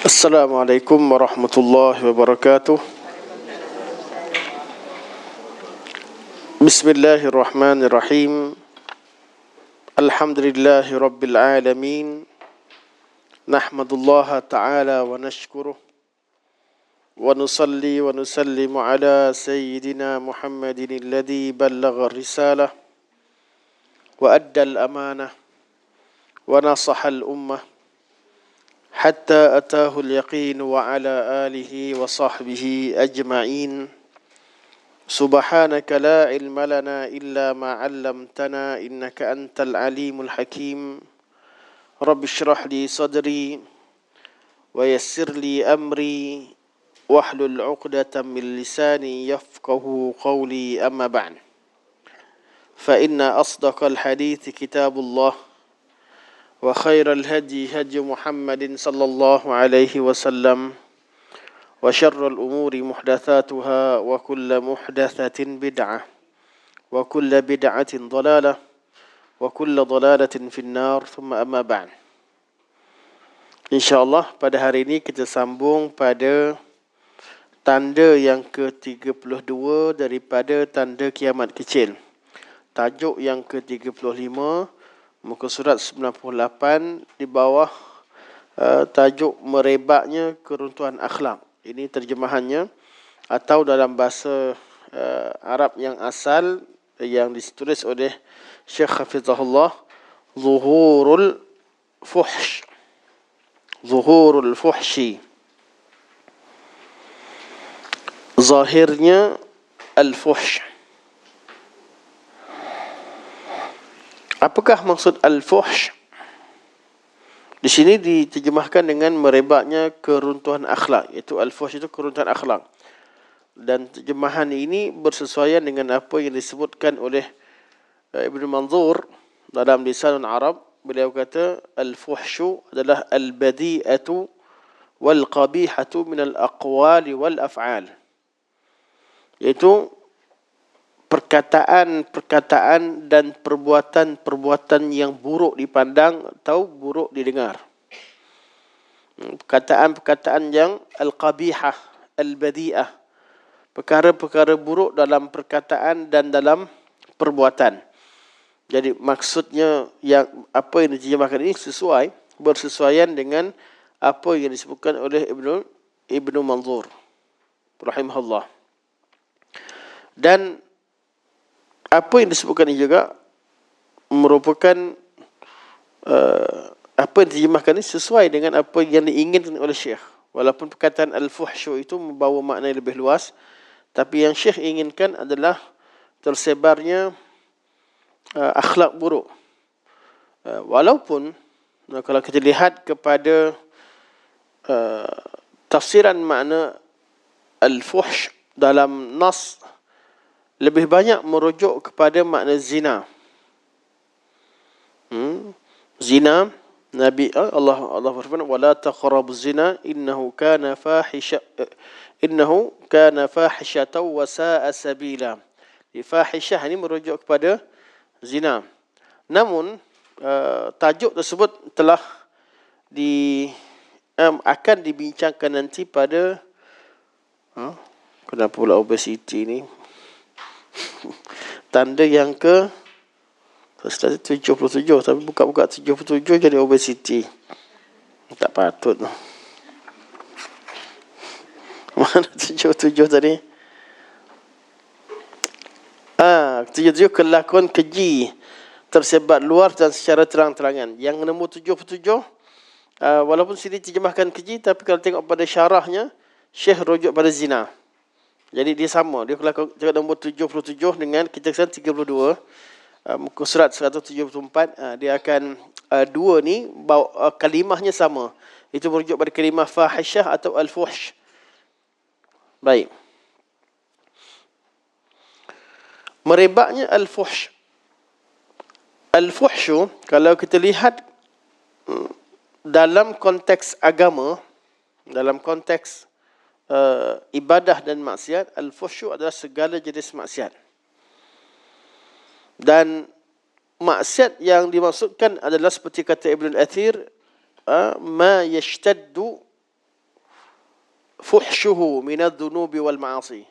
Assalamualaikum warahmatullahi wabarakatuh. Bismillahirrahmanirrahim. Alhamdulillahi rabbil alamin. Nahmadullaha ta'ala wa nashkuruh. Wa nusalli wa nusallimu ala sayyidina Muhammadin alladhi ballagha risalah wa adda al-amanah wa nasaha al-ummah حتى أتاه اليقين وعلى آله وصحبه أجمعين سبحانك لا علم لنا إلا ما علمتنا إنك أنت العليم الحكيم رب اشرح لي صدري ويسر لي أمري واحلل عقدة من لساني يفقه قولي أما بعد فإن أصدق الحديث كتاب الله وخير الهدي هدي محمد صلى الله عليه وسلم وشر الأمور محدثاتها وكل محدثة بدعة وكل بدعة ضلالة وكل ضلالة في النار ثم أما بعد. InsyaAllah pada hari ini kita sambung pada tanda yang ke-32 daripada tanda kiamat kecil. Tajuk yang ke-35, muka surat 98 di bawah tajuk merebaknya keruntuhan akhlak. Ini terjemahannya atau dalam bahasa Arab yang asal yang ditulis oleh Syekh Hafizahullah, Zuhurul Fuhsh. Zuhurul Fuhshi. Zahirnya Al-Fuhsh. Apakah maksud al-fuhsh? Di sini diterjemahkan dengan merebaknya keruntuhan akhlak, iaitu al-fuhsh itu keruntuhan akhlak. Dan terjemahan ini bersesuaian dengan apa yang disebutkan oleh Ibn Manzur dalam Lisanul Arab. Beliau kata al-fuhshu adalah al-badi'atu wal-qabihatu min al-aqwali wal-af'al, iaitu perkataan-perkataan dan perbuatan-perbuatan yang buruk dipandang atau buruk didengar. Perkataan-perkataan yang al-qabihah, al-badi'ah, perkara-perkara buruk dalam perkataan dan dalam perbuatan. Jadi maksudnya yang apa yang diterjemahkan ini bersesuaian dengan apa yang disebutkan oleh Ibnu Manzur rahimahullah. Dan apa yang disebutkan ini juga merupakan apa yang diterjemahkan ini sesuai dengan apa yang diinginkan oleh Syekh. Walaupun perkataan al-fuhsyu itu membawa makna yang lebih luas, tapi yang Syekh inginkan adalah tersebarnya akhlak buruk. Walaupun kalau kita lihat kepada tafsiran makna al-fuhsh dalam nas, lebih banyak merujuk kepada makna zina. Zina, Nabi Allah berfirman, "Wala taqrabuz zina innahu kana fahishatan wa sa'a sabila." Fahishah ini merujuk kepada zina. Namun tajuk tersebut telah akan dibincangkan nanti pada kenapa pula obesity ni? Tanda yang ke 77, tapi buka-buka 77 jadi obesity. Tak patut. Mana 77 tadi? 77 kelakuan keji tersebar luar dan secara terang-terangan. Yang nombor 77 walaupun sini terjemahkan keji, tapi kalau tengok pada syarahnya Syekh rujuk pada zina. Jadi dia sama. Dia kalau cakap nombor 77 dengan kita kesan 32, muka surat 174, dia akan dua ni kalimahnya sama. Itu merujuk pada kalimah fahishah atau al-fuhsh. Baik. Merebaknya al-fuhsh. Al-fuhshu kalau kita lihat dalam konteks agama, dalam konteks ibadah dan maksiat, al-fuhsyu adalah segala jenis maksiat. Dan maksiat yang dimaksudkan adalah seperti kata Ibn al-Athir, ma yashtaddu fuhshuhu minadh-dhunubi wal ma'asi.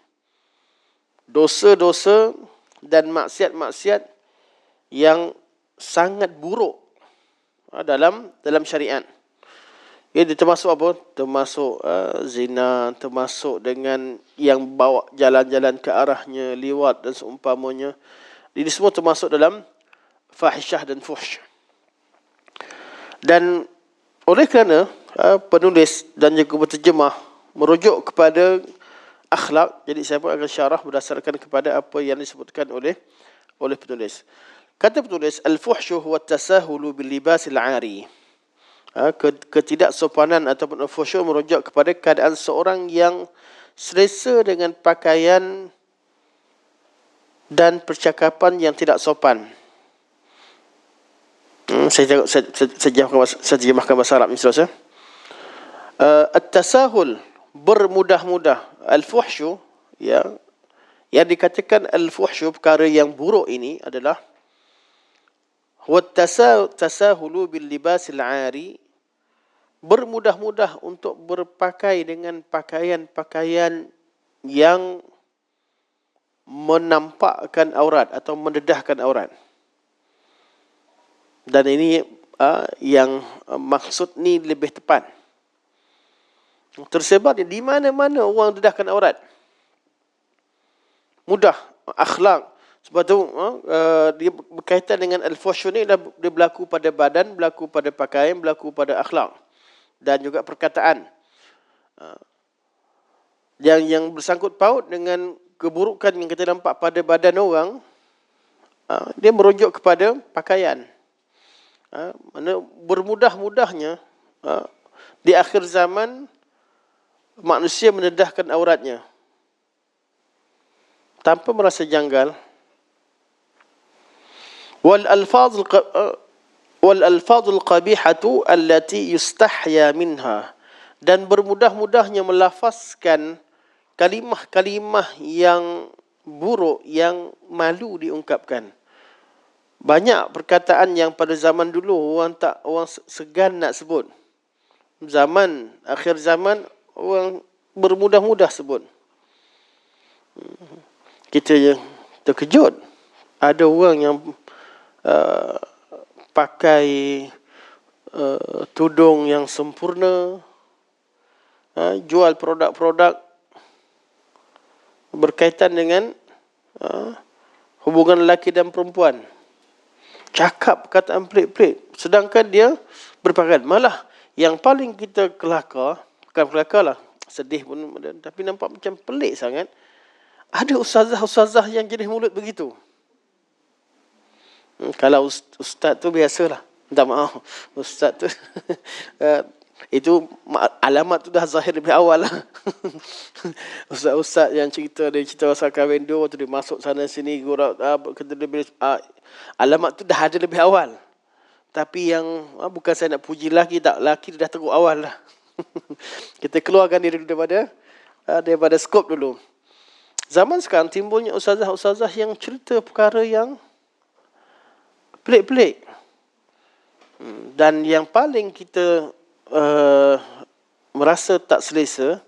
Dosa-dosa dan maksiat-maksiat yang sangat buruk dalam syariat. Dia termasuk apa? Termasuk zina, termasuk dengan yang bawa jalan-jalan ke arahnya, liwat dan seumpamanya. Ini semua termasuk dalam fahisyah dan fuhsh. Dan oleh kerana penulis dan juga penterjemah merujuk kepada akhlak, jadi saya pun akan syarah berdasarkan kepada apa yang disebutkan oleh penulis. Kata penulis, al-fuhshu huwa at-tasahulu bil libasil 'ari. Ketidaksopanan ataupun al-fuhsyu merujuk kepada keadaan seorang yang selesa dengan pakaian dan percakapan yang tidak sopan. Saya terjemahkan bahasa Arab ni seterusnya. At-tasahul, bermudah-mudah. Al-fuhsyu, ya, yang dikatakan al-fuhsyu, perkara yang buruk ini adalah tasahulu bil libasil 'ari, bermudah-mudah untuk berpakai dengan pakaian-pakaian yang menampakkan aurat atau mendedahkan aurat. Dan ini yang maksud ni lebih tepat. Tersebar di mana-mana orang dedahkan aurat. Mudah, akhlak. Sebab tu dia berkaitan dengan al-fuhsyu ni, dia berlaku pada badan, berlaku pada pakaian, berlaku pada akhlak dan juga perkataan. Yang bersangkut paut dengan keburukan yang kita nampak pada badan orang, dia merujuk kepada pakaian. Mana bermudah-mudahnya di akhir zaman manusia mendedahkan auratnya tanpa merasa janggal. Wal-alfadhul qabihatu allati yustahya minha, dan bermudah-mudahnya melafazkan kalimah-kalimah yang buruk yang malu diungkapkan. Banyak perkataan yang pada zaman dulu orang segan nak sebut. Akhir zaman orang bermudah-mudah sebut. Kita terkejut. Ada orang yang pakai tudung yang sempurna, jual produk-produk berkaitan dengan hubungan lelaki dan perempuan. Cakap perkataan pelik-pelik, sedangkan dia berpakaian. Malah yang paling kita bukan kelakar lah, sedih pun, tapi nampak macam pelik sangat. Ada ustazah-ustazah yang jenis mulut begitu. Kalau ustaz tu biasalah. Minta maaf. Ustaz tu itu alamat tu dah zahir lebih awal lah. Ustaz-ustaz yang cerita pasal kahwin dua, waktu dia masuk sana sini, gurau, alamat tu dah ada lebih awal. Tapi yang bukan saya nak puji laki dia dah teruk awal lah. Kita keluarkan diri daripada skop dulu. Zaman sekarang timbulnya ustazah-ustazah yang cerita perkara yang pelik-pelik. Dan yang paling kita merasa tak selesa,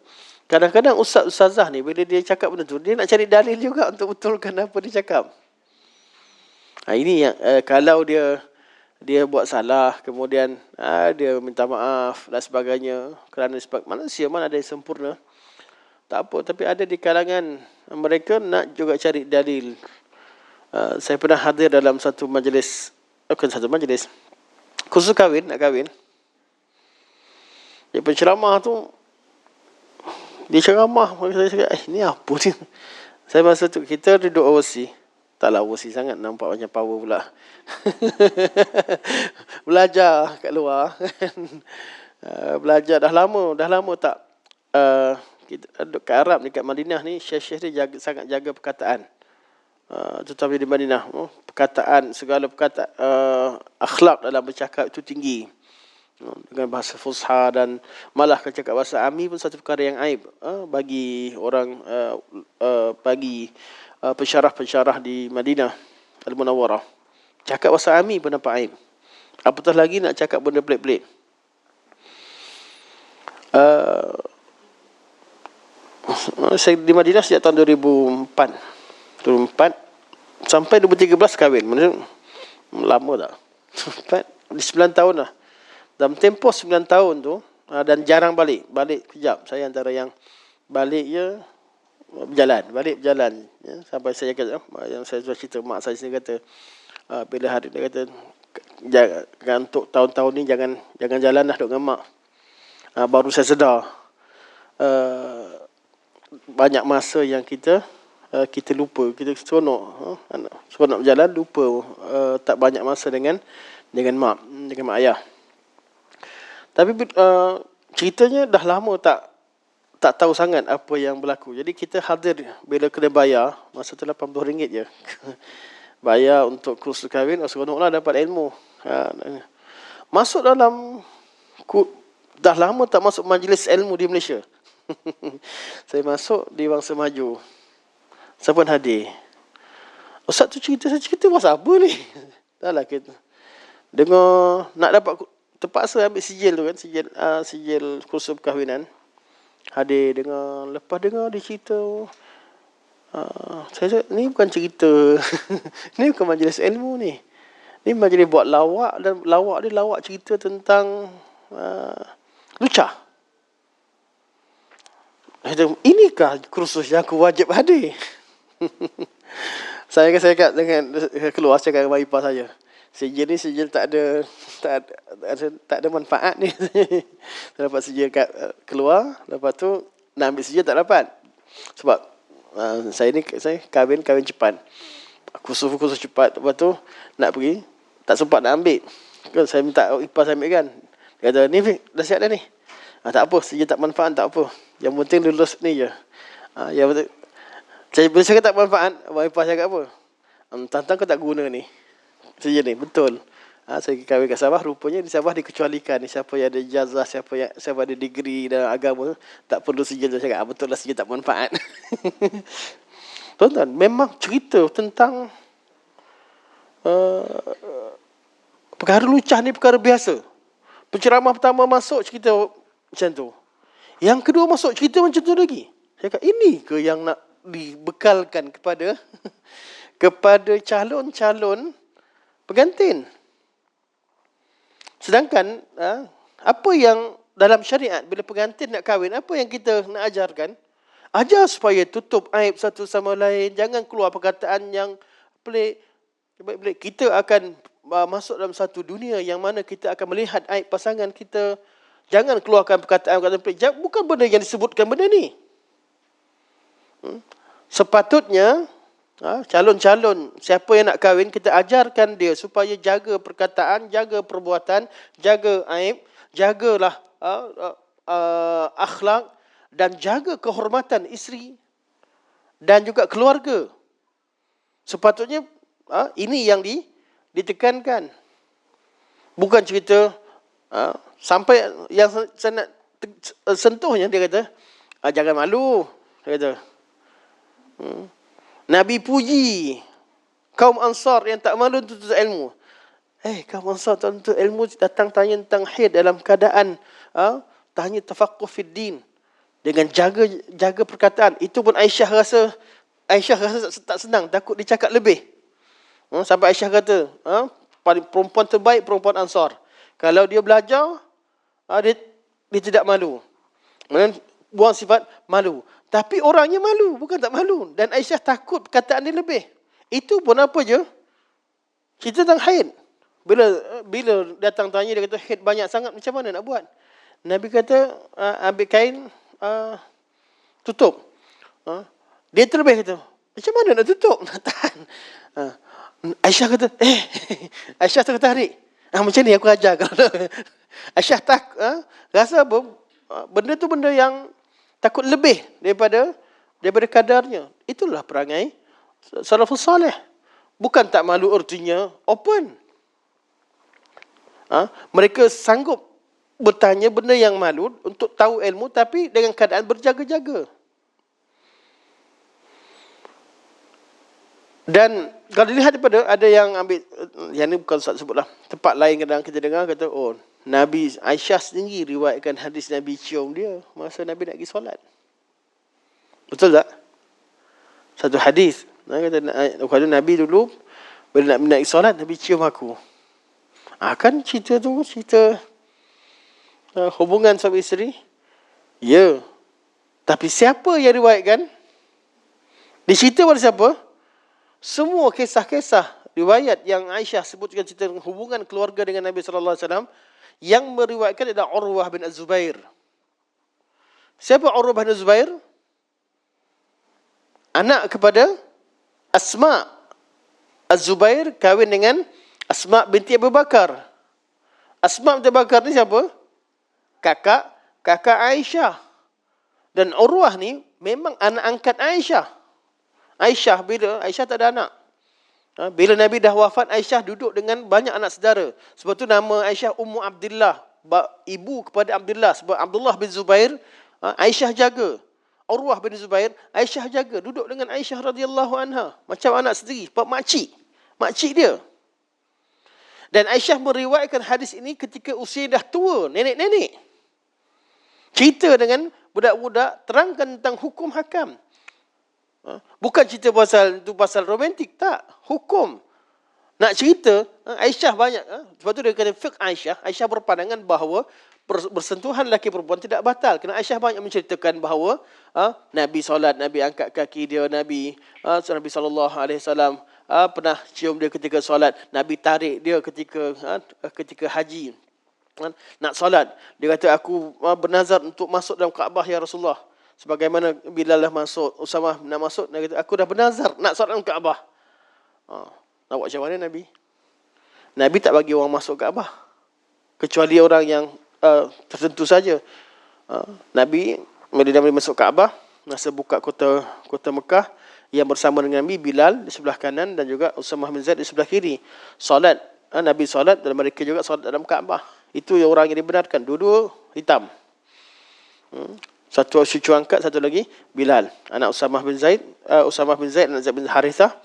kadang-kadang ustaz-ustazah ni bila dia cakap benda tu, dia nak cari dalil juga untuk betulkan apa dia cakap. Ini yang kalau dia buat salah, kemudian dia minta maaf dan sebagainya, kerana manusia mana ada yang sempurna. Tak apa, tapi ada di kalangan mereka nak juga cari dalil. Saya pernah hadir dalam satu majlis, khusus nak kahwin. Dia penceramah tu, dia ceramah, saya cakap, ni apa ni? Saya masa tu, kita duduk overseas. Taklah overseas sangat, nampak macam power pula. Belajar kat luar. Belajar dah lama tak. Kita duduk kat Arab, dekat Madinah ni, syekh-syekh dia sangat jaga perkataan. Tetapi di Madinah, perkataan, segala perkataan, akhlak dalam bercakap itu tinggi. Dengan bahasa fusha, dan malah kalau cakap bahasa Ami pun satu perkara yang aib bagi orang, bagi pensyarah-pensyarah di Madinah Al-Munawwarah. Cakap bahasa Ami pun nampak aib, apatah lagi nak cakap benda pelik-pelik. Saya di Madinah sejak tahun 2004 sampai 2013 kahwin. Maksudnya lama tak? 4 di 9 tahun lah. Dalam tempoh 9 tahun tu, dan jarang balik kejap. Saya antara yang balik je berjalan ya. Sampai saya kata, yang saya sudah cerita, mak saya sendiri kata, bila hari dia kata, jangan untuk tahun-tahun ni jangan jalan lah duduk dengan mak. Baru saya sedar banyak masa yang kita lupa, kita seronok berjalan, lupa tak banyak masa dengan mak ayah. Tapi ceritanya dah lama tak tahu sangat apa yang berlaku. Jadi kita hadir bila kena bayar, masa tu RM80 je. Bayar untuk kursus kahwin, seronoklah dapat ilmu. Masuk dalam, dah lama tak masuk majlis ilmu di Malaysia. Saya masuk di Bangsa Maju. Saya pun hadir. Ustaz tu cerita, saya cerita pasal apa ni? Dah lah kita dengar, nak dapat, terpaksa ambil sijil tu kan, sijil kursus perkahwinan. Hadir dengar, lepas dengar dia cerita, saya cakap, ni bukan cerita. Ni bukan majlis ilmu ni. Ni majlis buat lawak, dan lawak dia lawak cerita tentang lucah. Saya cakap, inikah kursus yang aku wajib hadir? Saya kat dengan keluar, saya kat dengan ipar saya. Sijil ni sijil tak ada manfaat ni. Saya dapat sijil kat keluar, lepas tu nak ambil sijil tak dapat. Sebab saya kahwin cepat. Kursus cepat, lepas tu nak pergi, tak sempat nak ambil. Saya minta ipar saya ambil kan. Dia kata, ni dah siap dah ni. Tak apa, sijil tak manfaat tak apa. Yang penting lulus ni je. Yang penting. Bila saya kata tak manfaat, ipar saya kata apa? Tantang kau tak guna ni. Sijil ni, betul. Saya kahwin kat Sabah, rupanya di Sabah dikecualikan. Siapa yang ada ijazah, siapa ada degree dalam agama, tak perlu sijil. Saya cakap, betul lah sijil tak manfaat. Tuan-tuan, memang cerita tentang perkara lucah ni perkara biasa. Penceramah pertama masuk cerita macam tu. Yang kedua masuk cerita macam tu lagi. Saya kata, ini ke yang nak dibekalkan kepada calon-calon pengantin? Sedangkan apa yang dalam syariat bila pengantin nak kahwin, apa yang kita nak ajarkan? Ajar supaya tutup aib satu sama lain, jangan keluar perkataan yang pelik. Kita akan masuk dalam satu dunia yang mana kita akan melihat aib pasangan kita. Jangan keluarkan perkataan-perkataan pelik. Bukan benda yang disebutkan benda ni. Sepatutnya calon-calon siapa yang nak kahwin, kita ajarkan dia supaya jaga perkataan, jaga perbuatan, jaga aib, jagalah akhlak dan jaga kehormatan isteri dan juga keluarga. Sepatutnya ini yang ditekankan. Bukan cerita sampai yang saya nak sentuhnya, dia kata, jangan malu. Dia kata, Nabi puji kaum Ansar yang tak malu untuk tuntut ilmu. Kaum Ansar tuntut ilmu, datang tanya tentang haid dalam keadaan tanya tafaqquh fid din, dengan jaga perkataan. Itu pun Aisyah rasa tak senang, takut dia cakap lebih. Sampai Aisyah kata, perempuan terbaik perempuan Ansar. Kalau dia belajar, dia tidak malu. Buang sifat malu. Tapi orangnya malu, bukan tak malu. Dan Aisyah takut perkataan dia lebih. Itu pun apa je? Cerita tentang haid. Bila datang tanya, dia kata, haid banyak sangat, macam mana nak buat? Nabi kata, ambil kain, tutup. Dia terlebih kata, macam mana nak tutup? Nak tahan. Aisyah kata, Aisyah tertarik. Macam ni aku ajar. Aisyah rasa apa? Benda tu benda yang takut lebih daripada kadarnya. Itulah perangai salafus salih. Bukan tak malu, artinya open. Mereka sanggup bertanya benda yang malu untuk tahu ilmu, tapi dengan keadaan berjaga-jaga. Dan kalau dilihat daripada, ada yang ambil, yang ni bukan Ustaz sebutlah, tempat lain kadang kita dengar kata, Nabi Aisyah sendiri riwayatkan hadis Nabi cium dia masa Nabi nak pergi solat. Betul tak? Satu hadis. Kata Nabi dulu bila nak naik solat, Nabi cium aku. Kan cerita tu cerita hubungan suami isteri. Ya. Tapi siapa yang riwayatkan? Dicerita pada siapa? Semua kisah-kisah riwayat yang Aisyah sebutkan cerita hubungan keluarga dengan Nabi sallallahu alaihi wasallam yang meriwayatkan adalah Urwah bin Az-Zubair. Siapa Urwah bin Az-Zubair? Anak kepada Asma. Az-Zubair kahwin dengan Asma binti Abu Bakar. Asma binti Abu Bakar ni siapa? Kakak Aisyah. Dan Urwah ni memang anak angkat Aisyah. Aisyah tak ada anak. Bila Nabi dah wafat, Aisyah duduk dengan banyak anak saudara. Sebab tu nama Aisyah Ummu Abdillah, ibu kepada Abdullah. Sebab Abdullah bin Zubair, Aisyah jaga. Urwah bin Zubair, Aisyah jaga. Duduk dengan Aisyah radhiyallahu anha. Macam anak sendiri, makcik dia. Dan Aisyah meriwayatkan hadis ini ketika usia dah tua, nenek-nenek. Cerita dengan budak-budak, terangkan tentang hukum hakam. Bukan cerita pasal romantik, tak. Hukum. Nak cerita, Aisyah banyak. Sebab tu dia kata fiqh Aisyah. Aisyah berpandangan bahawa bersentuhan lelaki perempuan tidak batal. Kerana Aisyah banyak menceritakan bahawa Nabi solat, Nabi angkat kaki dia, Nabi SAW pernah cium dia ketika solat. Nabi tarik dia ketika haji. Nak solat. Dia kata, aku bernazar untuk masuk dalam Kaabah ya Rasulullah. Sebagaimana Bilal dah masuk, Usamah nak masuk, dia kata, aku dah bernazar nak solat dalam Kaabah. Nak buat macam mana Nabi? Nabi tak bagi orang masuk Kaabah. Kecuali orang yang tertentu saja. Nabi, bila Nabi masuk Kaabah, masa buka kota Mekah, yang bersama dengan Nabi, Bilal di sebelah kanan dan juga Usamah bin Zaid di sebelah kiri. Solat. Nabi solat dan mereka juga solat dalam Kaabah. Itu yang orang yang dibenarkan. Dua-dua hitam. Satu cucu angkat, satu lagi Bilal. Anak Usamah bin Zaid, anak Zaid bin Harithah.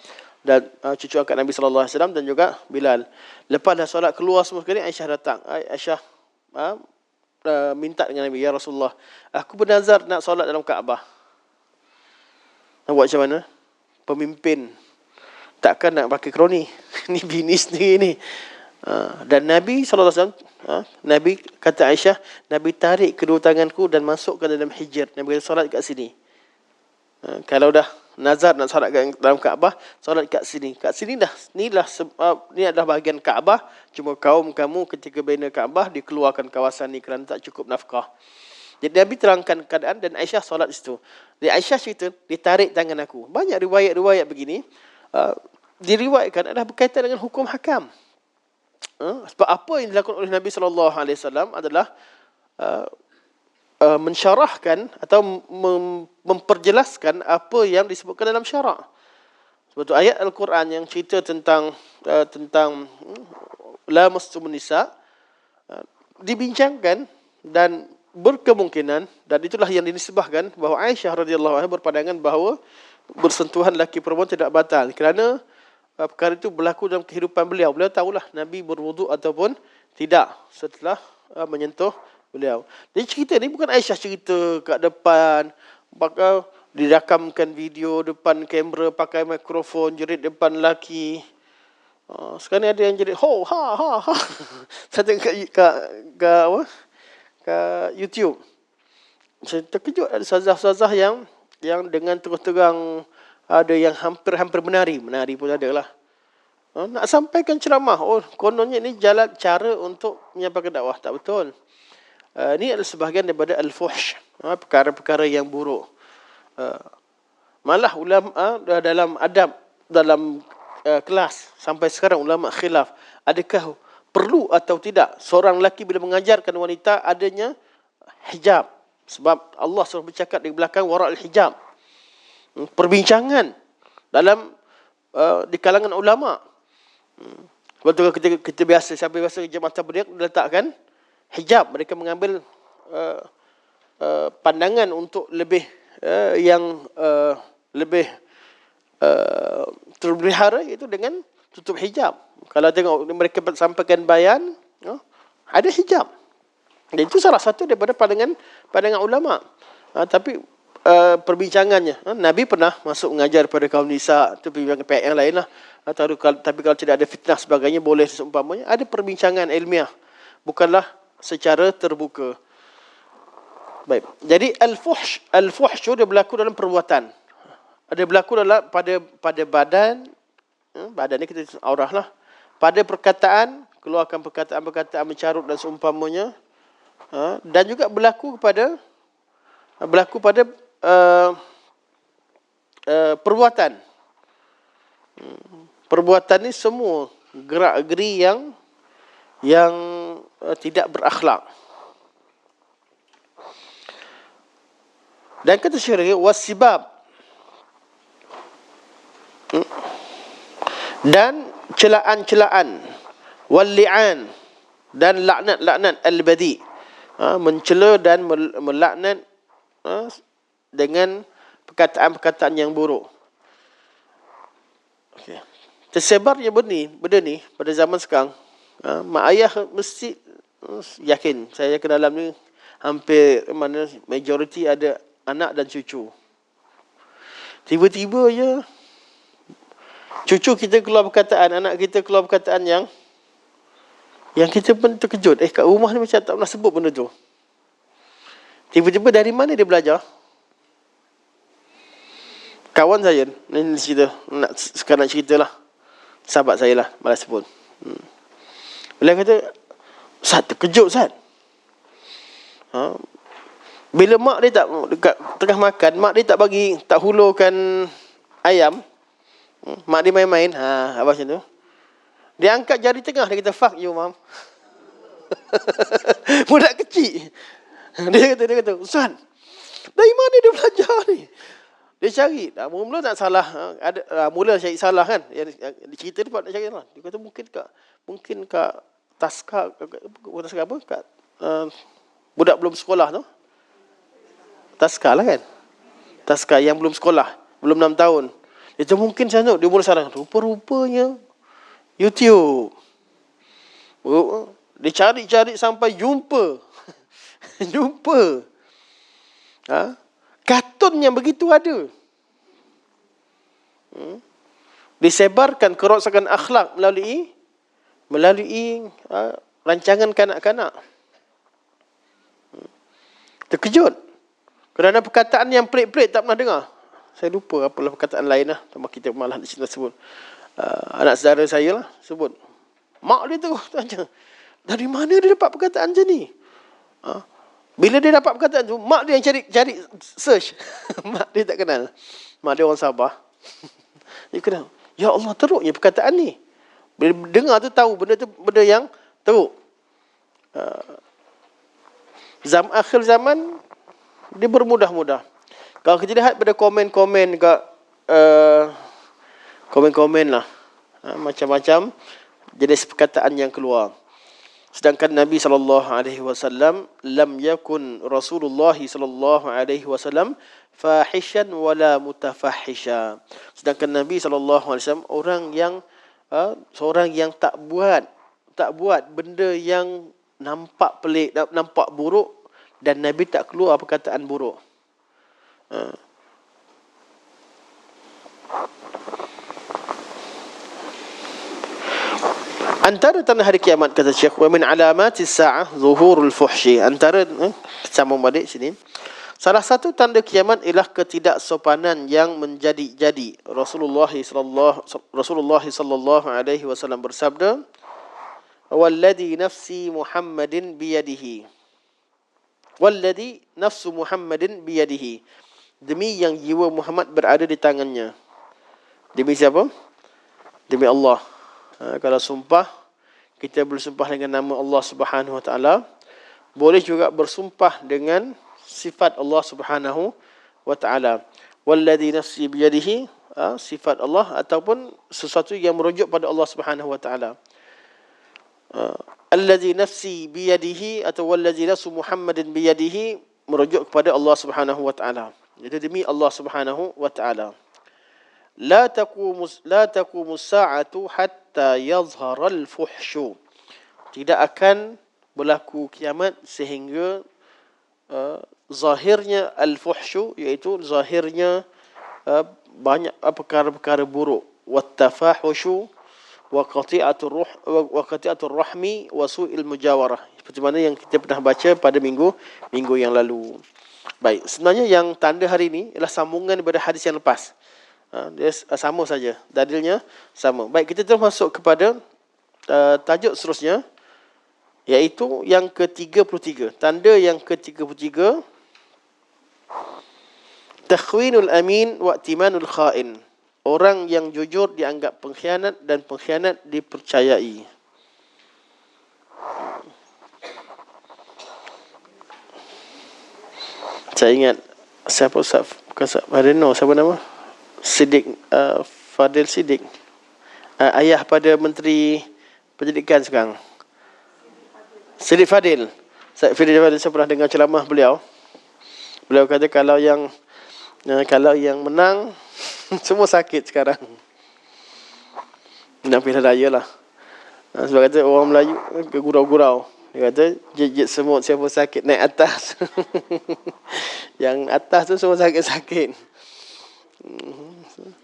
Dan cucu angkat Nabi SAW dan juga Bilal. Lepas dah solat keluar semua sekali, Aisyah datang. Aisyah minta dengan Nabi, ya Rasulullah, aku bernazar nak solat dalam Kaabah. Nak buat macam mana? Pemimpin takkan nak pakai kroni. Ni bini sendiri ni. Dan Nabi SAW, Nabi kata Aisyah, Nabi tarik kedua tanganku dan masuk ke dalam hijr. Nabi kata, solat kat sini. Kalau dah nazar nak solat dalam Kaabah, solat kat sini. Kat sini dah, ni adalah bahagian Kaabah. Cuma kaum kamu ketika bina Kaabah dikeluarkan kawasan ni kerana tak cukup nafkah. Jadi Nabi terangkan keadaan dan Aisyah solat di situ. Jadi Aisyah cerita, dia tarik tangan aku. Banyak riwayat-riwayat begini diriwayatkan adalah berkaitan dengan hukum hakam. Sebab apa yang dilakukan oleh Nabi SAW adalah mensyarahkan atau memperjelaskan apa yang disebutkan dalam syarak. Sebab tu ayat Al-Quran yang cerita tentang la mastumun nisa dibincangkan dan berkemungkinan, dan itulah yang dinisbahkan bahawa Aisyah radhiyallahu anha berpandangan bahawa bersentuhan lelaki perempuan tidak batal kerana perkara itu berlaku dalam kehidupan beliau. Beliau tahulah Nabi berwuduk ataupun tidak setelah menyentuh beliau. Jadi cerita ni bukan Aisyah cerita kat depan, bakal dirakamkan video depan kamera pakai mikrofon jerit depan lelaki. Sekarang ni ada yang jerit ho ha. Saya tengok kat YouTube. Saya terkejut ada ustazah-ustazah yang dengan terus-terang ada yang hampir menari pun ada lah. Nak sampaikan ceramah. Kononnya ni jalan cara untuk menyampaikan dakwah. Tak betul. Ini adalah sebahagian daripada al-fuhsh. Perkara-perkara yang buruk. Malah ulama dalam adab, dalam kelas, sampai sekarang ulama khilaf. Adakah perlu atau tidak seorang lelaki bila mengajarkan wanita adanya hijab? Sebab Allah sudah bercakap di belakang wara' al-hijab. Perbincangan dalam di kalangan ulama. Sebab tu kita biasa, sampai biasa jemaah tabligh letakkan hijab. Mereka mengambil pandangan untuk lebih lebih terpelihara itu dengan tutup hijab. Kalau tengok mereka sampaikan bayan, ada hijab. Dan itu salah satu daripada pandangan ulama. Tapi perbincangannya. Nabi pernah masuk mengajar pada kaum nisa, itu perbincangan pihak yang lain lah. Tapi kalau tidak ada fitnah sebagainya, boleh seumpamanya. Ada perbincangan ilmiah, bukanlah secara terbuka. Baik. Jadi al-fuhsy dia berlaku dalam perbuatan. Ada berlaku dalam pada badan, badan ni kita aurah lah. Pada perkataan, keluarkan perkataan-perkataan mencarut dan seumpamanya. Dan juga berlaku pada perbuatan. Perbuatan ni semua gerak-geri yang tidak berakhlak. Dan kata syekh wasibab, dan celaan-celaan, wal-li'an, dan laknat-laknat al-badi, mencela dan melaknat dengan perkataan-perkataan yang buruk. Okay. Tersebarnya benda ni pada zaman sekarang. Mak ayah mesti yakin, saya ke dalam ni hampir majoriti ada anak dan cucu. Tiba-tiba je cucu kita keluar perkataan, anak kita keluar perkataan yang kita pun terkejut. Kat rumah ni macam tak pernah sebut benda tu. Tiba-tiba dari mana dia belajar? Kawan saya ni cerita, sekarang nak cerita lah. Sahabat saya lah, malas sebut. Beliau kata, Ustaz, terkejut Ustaz. Bila mak dia dekat tengah makan, mak dia tak hulurkan ayam. Mak dia main-main, apa macam tu. Dia angkat jari tengah, dia kata, fuck you, mam. Budak kecil. Dia kata, Ustaz, dari mana dia belajar ni? Dia cari. Mula tak salah. Mula cari salah kan. Dia cerita dia nak cari salah. Dia kata, mungkin kat taska apa? Kat budak belum sekolah tu. Taska lah kan. Taska yang belum sekolah. Belum 6 tahun. Dia kata, mungkin saya dia mula salah. Rupa-rupanya YouTube. Dia cari-cari sampai jumpa. Jumpa. Kartun yang begitu ada. Disebarkan kerosakan akhlak melalui rancangan kanak-kanak. Terkejut. Kerana perkataan yang pelik-pelik tak pernah dengar. Saya lupa apalah perkataan lain lah. Tambah kita malah di sini sebut. Anak saudara saya lah sebut. Mak dia tu tanya, dari mana dia dapat perkataan macam ni? Bila dia dapat perkataan tu, mak dia yang cari search. Mak dia tak kenal. Mak dia orang Sabah. Dia kenal. Ya Allah, teruknya perkataan ni. Bila dengar tu tahu benda tu benda yang teruk. Akhir zaman dia bermudah-mudah. Kalau kita lihat pada komen-komen kat komen-komen lah, macam-macam jenis perkataan yang keluar. Sedangkan Nabi SAW, lam yakun Rasulullah SAW fahishan wala mutafahisha. Sedangkan Nabi SAW seorang yang tak buat benda yang nampak pelik, nampak buruk, dan Nabi tak keluar perkataan buruk. Antara tanda hari kiamat, kata Syekh, wa min alamatis sa'ah zuhurul fuhsyi. Antara sambung balik sini. Salah satu tanda kiamat ialah ketidaksopanan yang menjadi-jadi. Rasulullah sallallahu alaihi wasallam bersabda, "Walladhi nafsi Muhammadin biyadihi." Walladhi nafsu Muhammadin biyadihi. Demi yang jiwa Muhammad berada di tangannya. Demi siapa? Demi Allah. Kalau sumpah, kita bersumpah dengan nama Allah Subhanahu Wa Taala. Boleh juga bersumpah dengan sifat Allah Subhanahu Wa Taala. Walladhi nafsi biyadihi, sifat Allah ataupun sesuatu yang merujuk pada Allah Subhanahu Wa Taala. Alladhi nafsi biyadihi atau walladhi nafsu Muhammadin biyadihi merujuk kepada Allah Subhanahu Wa Taala. Jadi demi Allah Subhanahu Wa Taala. La taqumu sa'atu hatta yazhara al-fuhsyu. Tidak akan berlaku kiamat sehingga zahirnya al-fuhsyu, iaitu zahirnya banyak perkara-perkara buruk. Wattafahusyu wa qati'atur rahmi wa su'il mujawarah. Seperti mana yang kita pernah baca pada minggu yang lalu. Baik, sebenarnya yang tanda hari ini ialah sambungan daripada hadis yang lepas. Dia sama saja, dalilnya sama. Baik, kita terus masuk kepada tajuk seterusnya, iaitu yang ke-33. Tanda yang ke-33, takhwinul amin wa i'timanul kha'in. Orang yang jujur dianggap pengkhianat dan pengkhianat dipercayai. Saya ingat siapa Ustaz? Bukan Ustaz Fadil, siapa nama? Siddiq, Fadil Siddiq. Ayah pada Menteri Pendidikan sekarang. Siddiq Fadil. Saya pernah dengar ceramah beliau. Beliau kata kalau yang menang semua sakit sekarang. Nak pilihan raya lah. Sebab kata orang Melayu gurau-gurau. Dia kata jejit semut siapa sakit naik atas. Yang atas tu semua sakit-sakit.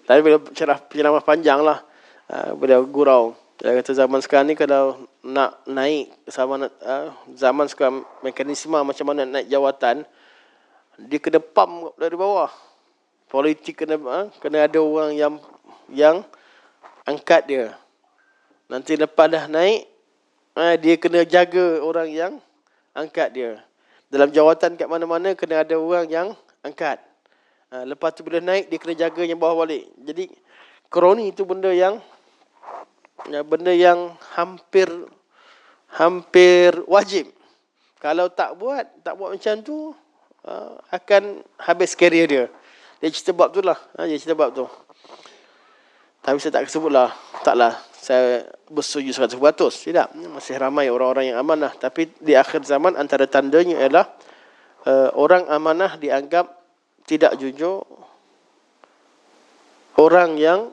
Tapi bila ceramah panjang lah, beliau gurau. Dia kata zaman sekarang ni kalau nak naik zaman sekarang mekanisme macam mana naik jawatan, dia kena pump dari bawah. Politik kena ada orang yang angkat dia. Nanti lepas dah naik, dia kena jaga orang yang angkat dia. Dalam jawatan kat mana-mana kena ada orang yang angkat. Lepas tu bila naik, dia kena jaga yang bawah balik. Jadi kroni itu benda yang hampir wajib. Kalau tak buat macam tu, akan habis karier dia. Dia cerita bab tu lah. Dia cerita bab tu. Tapi saya tak sebut lah. Taklah saya bersetuju 100%. Tidak. Masih ramai orang-orang yang amanah. Tapi di akhir zaman antara tandanya ialah orang amanah dianggap tidak jujur. Orang yang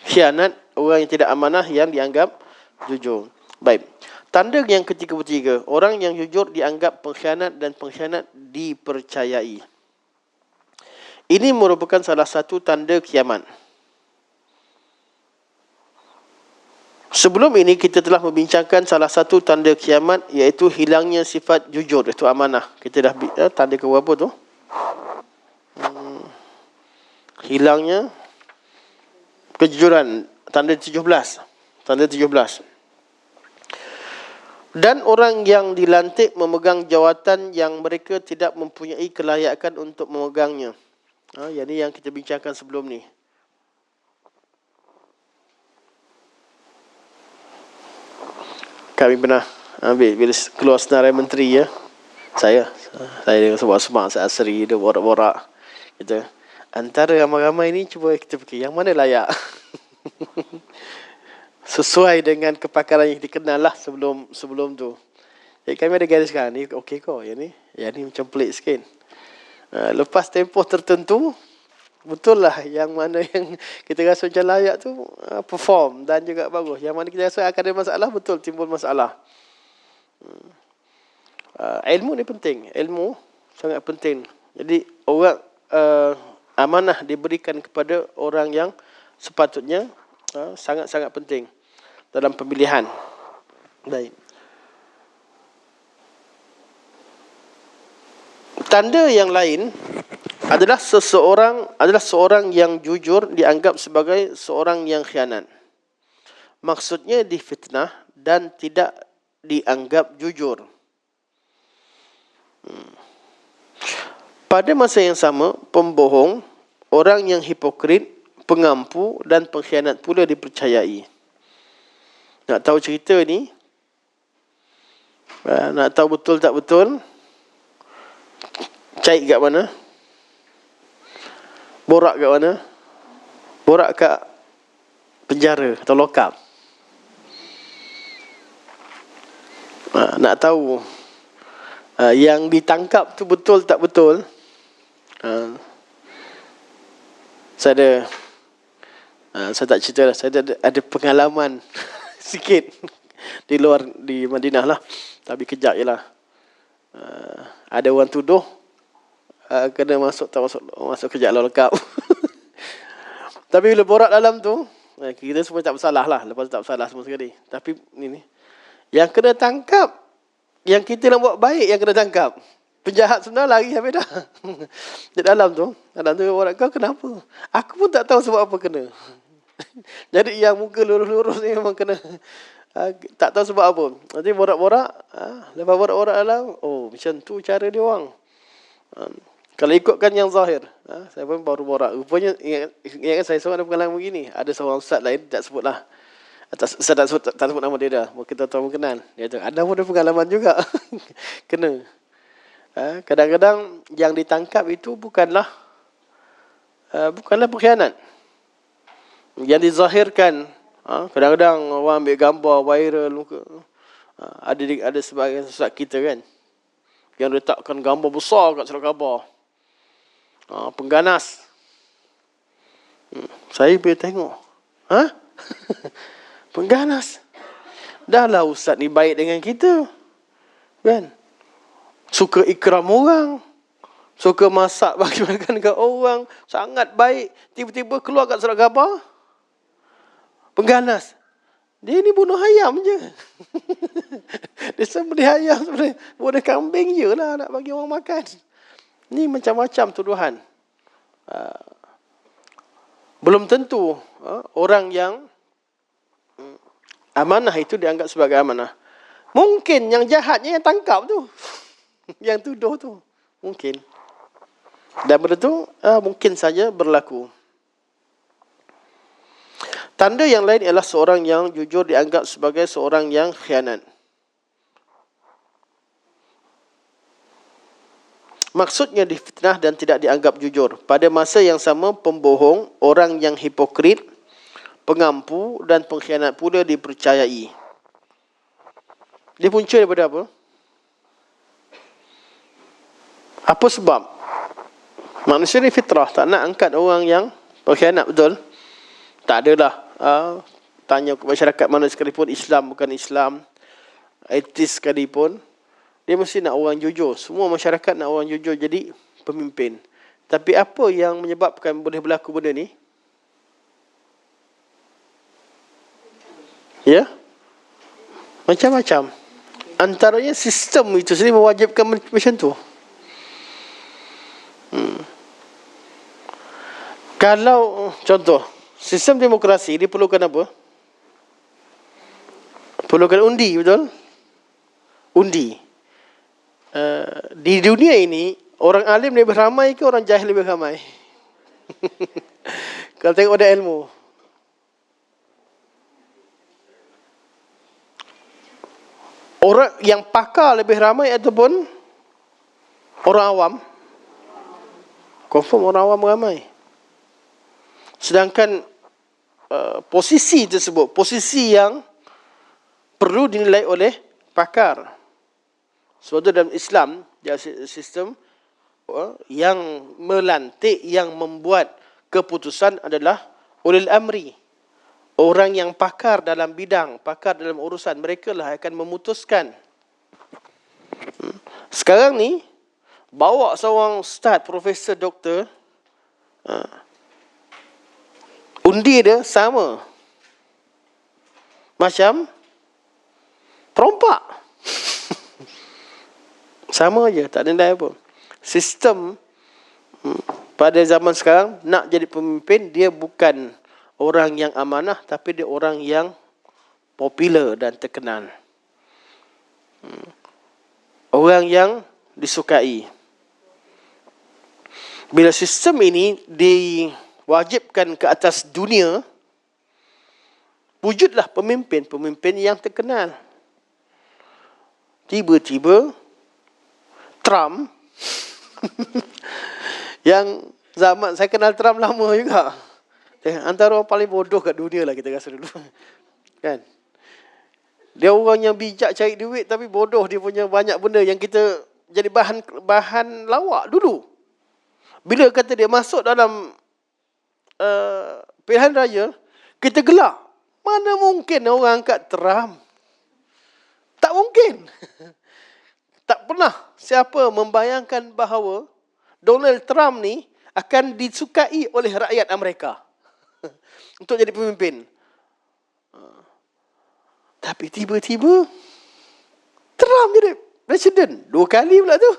khianat, orang yang tidak amanah yang dianggap jujur. Baik. Tanda yang ke-33. Orang yang jujur dianggap pengkhianat dan pengkhianat dipercayai. Ini merupakan salah satu tanda kiamat. Sebelum ini kita telah membincangkan salah satu tanda kiamat, iaitu hilangnya sifat jujur, iaitu amanah. Kita dah tanda ke berapa tu? Hilangnya kejujuran, tanda 17. Tanda 17. Dan orang yang dilantik memegang jawatan yang mereka tidak mempunyai kelayakan untuk memegangnya. Yang ini yang kita bincangkan sebelum ni. Kami pernah ambil bila keluar senarai menteri, ya. Saya dengan sebab saya asri dia borak-borak. Kita antara ramai-ramai ni cuba kita fikir yang mana layak. Sesuai dengan kepakaran yang dikenal lah sebelum tu. Jadi kami ada gariskan ni okey kok, yang ni macam pelik sikit. Lepas tempoh tertentu, betul lah yang mana yang kita rasa macam layak tu perform dan juga bagus. Yang mana kita rasa akan ada masalah, betul timbul masalah. Ilmu ni penting. Ilmu sangat penting. Jadi orang amanah diberikan kepada orang yang sepatutnya sangat-sangat penting dalam pemilihan. Baik. Tanda yang lain adalah seorang yang jujur dianggap sebagai seorang yang khianat. Maksudnya difitnah dan tidak dianggap jujur. Pada masa yang sama, pembohong, orang yang hipokrit, pengampu dan pengkhianat pula dipercayai. Nak tahu cerita ni? Nak tahu betul tak betul? Cari kat mana? Borak kat mana? Borak kat penjara atau lokap. Nak tahu yang ditangkap tu betul tak betul? Saya tak cerita lah. Saya ada pengalaman sikit di Madinah lah. Tapi kejap je lah. Ada orang tuduh kena masuk kerja lengkap. Tapi bila borak dalam tu, kita semua tak bersalah lah. Lepas tu tak bersalah semua sekali. Tapi ni yang kena tangkap, yang kita nak buat baik yang kena tangkap. Penjahat sebenarnya lari habis dah. Di dalam tu orang kau kenapa? Aku pun tak tahu sebab apa kena. Jadi yang muka lurus-lurus ni memang kena. Tak tahu sebab apa. Nanti borak-borak. Lepas borak-borak dalam. Oh macam tu cara dia orang. Kalau ikutkan yang zahir. Saya pun baru borak. Rupanya ingat saya seorang ada pengalaman begini. Ada seorang ustaz lain. Tak sebut lah. Saya tak sebut nama dia dah. Kita tahu kenal. Dia kata ada pun ada pengalaman juga. Kena. Kadang-kadang yang ditangkap itu bukanlah pengkhianat. Yang dizahirkan, kadang-kadang orang ambil gambar viral, ada sebahagian ustaz kita kan, yang letakkan gambar besar kat surat khabar, pengganas. Saya boleh tengok, pengganas. Dah lah ustaz ni baik dengan kita, kan? Suka ikram orang, suka masak bagi makan ke orang, sangat baik. Tiba-tiba keluar kat surat khabar, pengganas. Dia ni bunuh ayam je. Dia sembelih ayam, bunuh kambing je lah nak bagi orang makan. Ni macam-macam tuduhan. Belum tentu orang yang amanah itu dianggap sebagai amanah. Mungkin yang jahatnya yang tangkap tu. Yang tuduh tu. Mungkin. Dan benda tu mungkin saja berlaku. Tanda yang lain ialah seorang yang jujur dianggap sebagai seorang yang khianat. Maksudnya difitnah dan tidak dianggap jujur. Pada masa yang sama, pembohong, orang yang hipokrit, pengampu dan pengkhianat pula dipercayai. Dia punca daripada apa? Apa sebab? Manusia ni fitrah, tak nak angkat orang yang pengkhianat, betul? Tak adalah. Tanya ke masyarakat mana sekalipun, Islam bukan Islam, etis sekalipun, dia mesti nak orang jujur. Semua masyarakat nak orang jujur jadi pemimpin. Tapi apa yang menyebabkan boleh berlaku benda ni? Ya? Macam-macam. Antaranya sistem itu sendiri mewajibkan macam tu. Kalau contoh sistem demokrasi diperlukan apa? Perlukan undi, betul? Undi. Di dunia ini orang alim lebih ramai ke orang jahil lebih ramai? Kalau tengok ada ilmu, orang yang pakar lebih ramai ataupun orang awam? Confirm orang awam ramai. Sedangkan posisi tersebut, posisi yang perlu dinilai oleh pakar. Sebab itu dalam Islam, dia sistem yang melantik, yang membuat keputusan adalah ulil amri. Orang yang pakar dalam bidang, pakar dalam urusan, mereka lah akan memutuskan. Sekarang ni, bawa seorang ustaz, profesor, doktor, undi dia sama macam perompak. Sama aja, tak ada nilai apa. Sistem pada zaman sekarang, nak jadi pemimpin, dia bukan orang yang amanah, tapi dia orang yang popular dan terkenal. Orang yang disukai. Bila sistem ini diwajibkan ke atas dunia, wujudlah pemimpin yang terkenal. Tiba-tiba Trump yang zaman saya kenal Trump lama juga, antara orang paling bodoh kat dunia lah kita rasa dulu. Kan? Dia orang yang bijak cari duit tapi bodoh, dia punya banyak benda yang kita jadi bahan lawak dulu. Bila kata dia masuk dalam pilihan raya, kita gelak. Mana mungkin orang angkat Trump? Tak mungkin. Tak pernah siapa membayangkan bahawa Donald Trump ni akan disukai oleh rakyat Amerika untuk jadi pemimpin. Tapi tiba-tiba Trump jadi presiden 2 kali pula tu.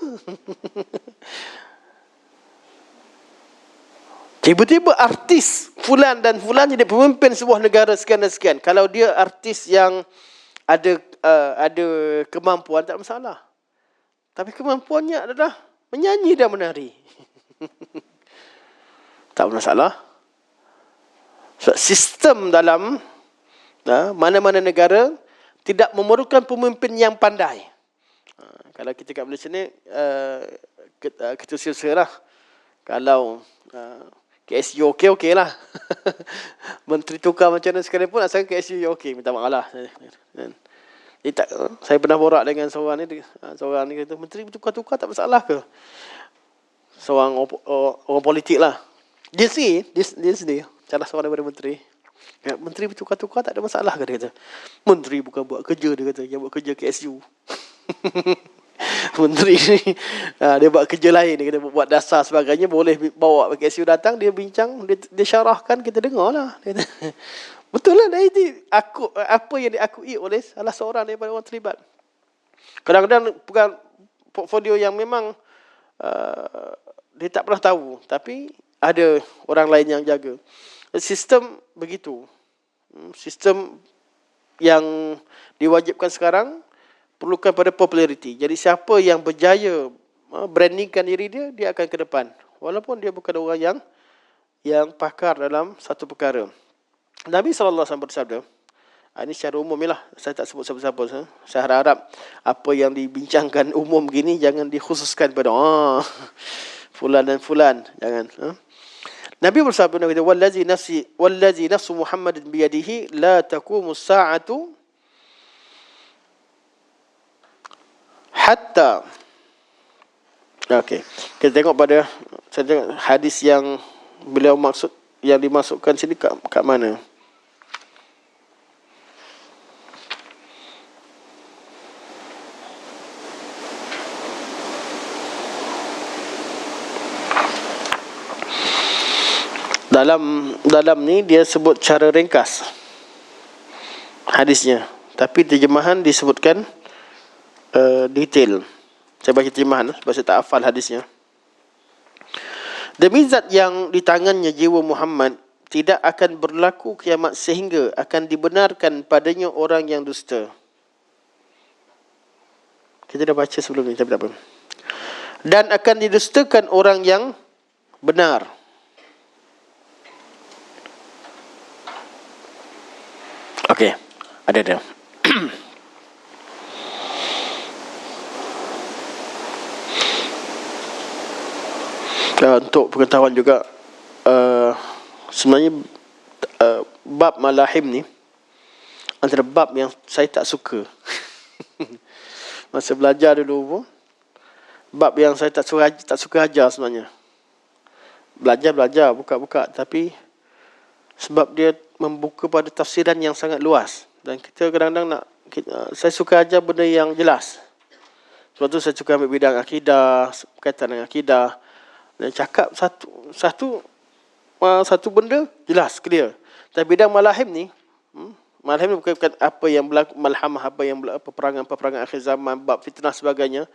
Tiba-tiba artis fulan dan fulan jadi pemimpin sebuah negara sekian dan sekian. Kalau dia artis yang ada kemampuan, tak masalah. Tapi kemampuannya adalah menyanyi dan menari. Tak masalah. So, sistem dalam mana-mana negara tidak memerlukan pemimpin yang pandai. Kalau kita kat Malaysia ni, kita silsilah. Kalau KSU okey lah. Menteri tukar macam mana sekalipun, asalkan KSU okey, minta maaf lah. Saya pernah borak dengan seorang ni kata, menteri bertukar-tukar tak masalah ke? Seorang orang politik lah. Dia sendiri, salah seorang daripada menteri. Menteri bertukar-tukar tak ada masalah ke? Dia kata, menteri bukan buat kerja, dia kata, dia buat kerja KSU. Menteri ni dia buat kerja lain, dia kata buat dasar sebagainya, boleh bawa KSU datang, dia bincang, dia syarahkan, kita dengar lah. Dia kata, betul lah, apa yang diakui oleh salah seorang daripada orang terlibat. Kadang-kadang bukan portfolio yang memang dia tak pernah tahu, tapi ada orang lain yang jaga. Sistem begitu. Sistem yang diwajibkan sekarang perlukan pada populariti. Jadi siapa yang berjaya brandingkan diri dia, dia akan ke depan. Walaupun dia bukan orang yang pakar dalam satu perkara. Nabi SAW bersabda, ini secara umum lah, saya tak sebut siapa-siapa. Saya harap apa yang dibincangkan umum gini jangan dikhususkan pada fulan dan fulan, jangan. Nabi bersabda, wallazi nafsu Muhammadin biyadihi la taqumu as-sa'atu hatta. Okey, kita tengok pada hadis yang beliau maksud, yang dimasukkan sini kat mana? Dalam ni dia sebut cara ringkas hadisnya, tapi terjemahan disebutkan detail. Saya baca terjemahan sebab saya tak hafal hadisnya. Demi zat yang di tangannya jiwa Muhammad, tidak akan berlaku kiamat sehingga akan dibenarkan padanya orang yang dusta. Kita dah baca sebelum ni, tapi tak apa. Dan akan didustakan orang yang benar. Okey, ada. Untuk pengetahuan juga, sebenarnya bab malahim ni antara bab yang saya tak suka. Masa belajar dulu pun, bab yang saya tak suka ajar sebenarnya. Belajar, buka-buka, tapi sebab dia membuka pada tafsiran yang sangat luas, dan kita kadang-kadang saya suka ajar benda yang jelas. Sebab tu saya suka ambil bidang akidah, berkaitan dengan akidah, dan cakap satu benda jelas, clear. Tapi bidang malahim ni bukan apa yang berlaku, malhamah, apa yang berlaku, peperangan akhir zaman, bab fitnah sebagainya.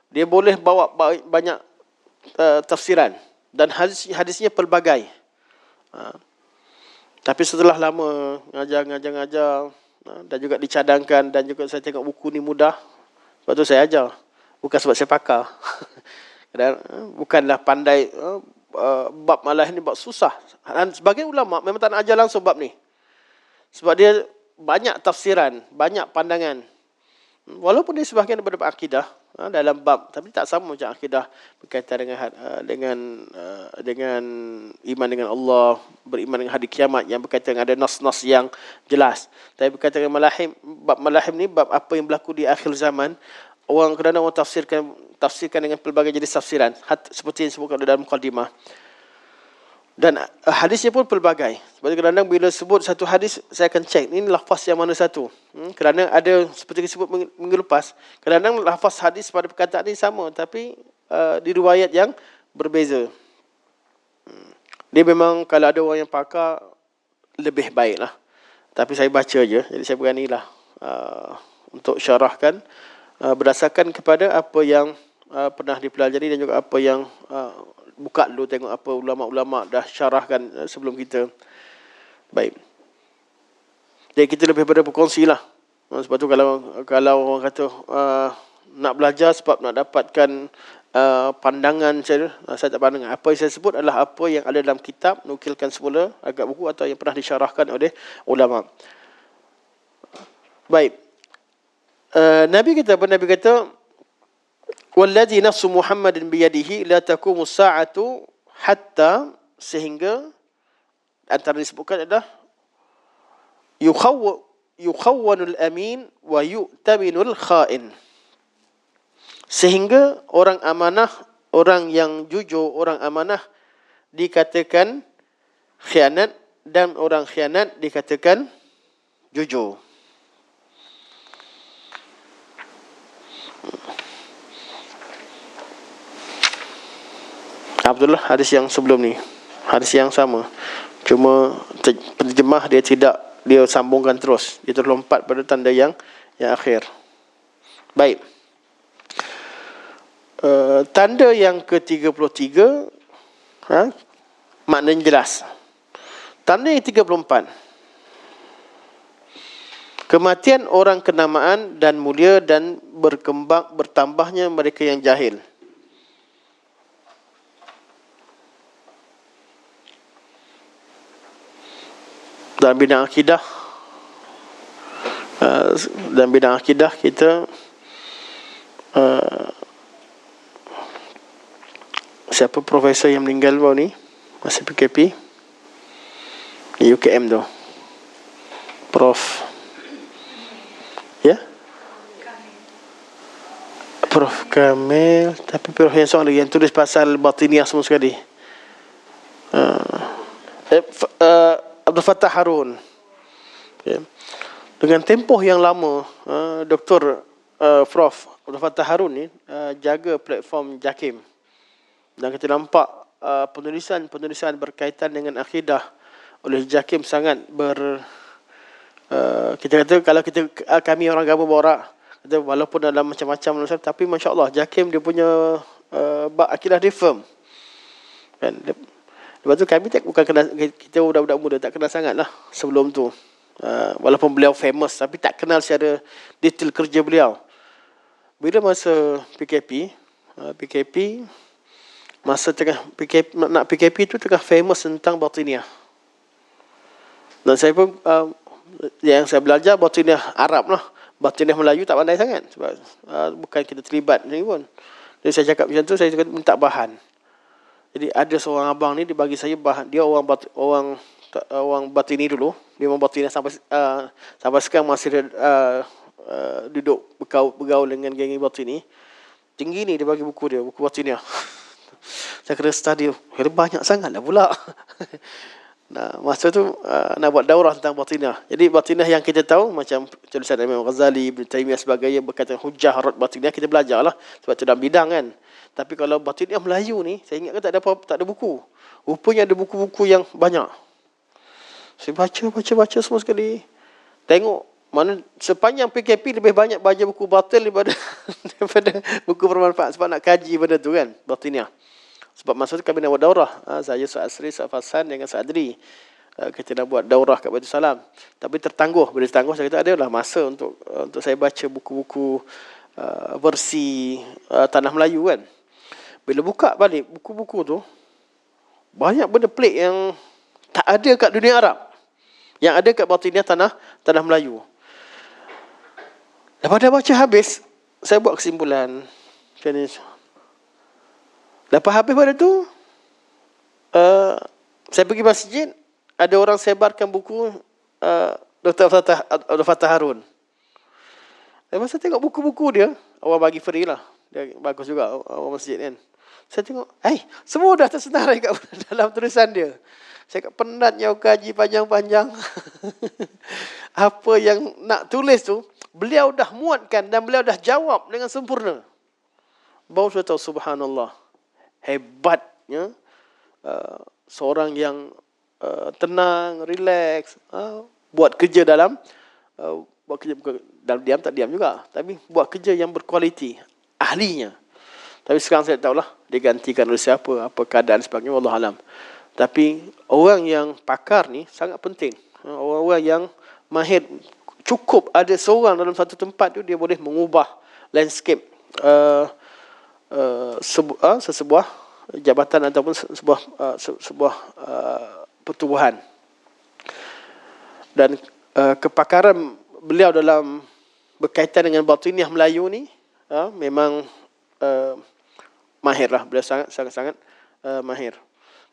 Dia boleh bawa banyak tafsiran, dan hadisnya pelbagai. Tapi setelah lama ngajar, dan juga dicadangkan, dan juga saya tengok buku ni mudah, sebab tu saya ajar. Bukan sebab saya pakar. Dan bukanlah pandai. Bab malah ni bab susah. Dan sebagai ulama memang tak nak ajar langsung bab ni. Sebab dia banyak tafsiran, banyak pandangan. Walaupun dia sebahagian daripada akidah dalam bab, tapi tak sama macam akidah berkaitan dengan iman dengan Allah, beriman dengan hari kiamat, yang berkaitan dengan ada nas-nas yang jelas. Tapi berkaitan dengan malahim, bab malahim ni bab apa yang berlaku di akhir zaman. Orang kadang-kadang tafsirkan dengan pelbagai jenis tafsiran, seperti yang disebutkan dalam mukadimah. Dan hadisnya pun pelbagai. Sebab itu kadang-kadang bila sebut satu hadis, saya akan cek, ini lafaz yang mana satu. Kerana ada, seperti disebut minggu lepas, kadang-kadang lafaz hadis pada perkataan ini sama, tapi di riwayat yang berbeza. Dia memang, kalau ada orang yang pakar, lebih baiklah. Tapi saya baca je, jadi saya beranilah untuk syarahkan berdasarkan kepada apa yang pernah dipelajari dan juga apa yang buka dulu tengok apa ulama-ulama dah syarahkan sebelum kita. Baik. Jadi kita lebih pada berkongsi lah. Sebab tu kalau orang kata nak belajar sebab nak dapatkan pandangan saya tak pandang. Apa yang saya sebut adalah apa yang ada dalam kitab, nukilkan semula agak buku atau yang pernah disyarahkan oleh ulama. Baik. Nabi kata Walladhi nafsu Muhammadin biyadihi la taqumu sa'atu hatta, sehingga antara disebutkan adalah yukhawwanul amin wa yu'taminul kha'in. Sehingga orang amanah, orang yang jujur, orang amanah dikatakan khianat dan orang khianat dikatakan jujur. Abdullah, hadis yang sebelum ni, hadis yang sama, cuma penterjemah dia tidak, dia sambungkan terus, dia terlompat pada tanda yang akhir. Baik. Tanda yang ke-33 maknanya jelas. Tanda yang 34, kematian orang kenamaan dan mulia dan bertambahnya mereka yang jahil. Dalam bidang akidah kita siapa profesor yang meninggal baru ni masa PKP di UKM tu, Prof Prof Kamil, tapi Prof yang seorang lagi yang tulis pasal batiniah semua sekali, Abdul Fattah Harun. Dengan tempoh yang lama, Dr. Prof Abdul Fattah Harun ni jaga platform JAKIM, dan kita nampak penulisan berkaitan dengan akidah oleh JAKIM sangat kita kata, kalau kami orang Gabung Borak kata, walaupun dalam macam-macam penulisan, tapi Masya Allah JAKIM dia punya bab akidah dia firm kan. Lepas tu kami bukan kenal, kita budak-budak muda tak kenal sangat lah sebelum tu. Walaupun beliau famous, tapi tak kenal secara detail kerja beliau. Bila masa PKP, masa tengah PKP tu tengah famous tentang batiniah. Dan saya pun, yang saya belajar batiniah Arab lah. Batiniah Melayu tak pandai sangat. Sebab bukan kita terlibat ni pun. Jadi saya cakap macam tu, saya minta bahan. Jadi ada seorang abang ni, dia bagi saya bahan. Dia orang batini dulu. Dia orang batini sampai sekarang masih duduk bergaul dengan geng batini. Tinggi ni dia bagi buku dia, buku batiniah. Saya kena study. Banyak sangat lah pula. Nah, masa tu nak buat daurah tentang batiniah. Jadi batiniah yang kita tahu macam tulisan Imam Ghazali, Ibn Taymiyah sebagainya berkaitan hujah rad batiniah, kita belajar lah. Sebab tu dalam bidang kan. Tapi kalau batiniah Melayu ni, saya ingat kan tak ada buku. Rupanya ada buku-buku yang banyak. Saya baca semua sekali. Tengok mana sepanjang PKP lebih banyak baca buku batil daripada buku bermanfaat, sebab nak kaji benda tu kan, batiniah. Sebab masa tu kami nak buat daurah. Saya, Ustaz Asri, Ustaz Fasan dengan Ustaz Adri. Kita nak buat daurah kat Baitul Salam. Tapi tertangguh. Bila tertangguh, saya kata adalah masa untuk saya baca buku-buku versi Tanah Melayu kan. Bila buka balik buku-buku tu, banyak benda pelik yang tak ada kat dunia Arab. Yang ada kat batiniah Tanah Melayu. Lepas dah baca habis, saya buat kesimpulan. Lepas habis pada tu, saya pergi masjid, ada orang sebarkan buku Dr. Abdul Fattah Harun. Lepas saya tengok buku-buku dia, orang bagi free lah. Dia bagus juga, orang masjid kan. Saya tengok, semua dah tersenarai kat dalam tulisan dia. Saya kat penatnya kaji panjang-panjang. Apa yang nak tulis tu, beliau dah muatkan dan beliau dah jawab dengan sempurna. Baru saya tahu, subhanallah, hebatnya seorang yang tenang, relax, buat kerja dalam, buat kerja dalam diam, tak diam juga, tapi buat kerja yang berkualiti, ahlinya. Tapi sekarang saya tahulah digantikan oleh siapa, apa keadaan sebagainya, wallahualam. Tapi orang yang pakar ni sangat penting. Orang-orang yang mahir, cukup ada seorang dalam satu tempat tu, dia boleh mengubah landscape sesebuah jabatan ataupun sebuah pertubuhan. Dan kepakaran beliau dalam berkaitan dengan batiniah Melayu ni memang mahir lah. Beliau sangat-sangat mahir.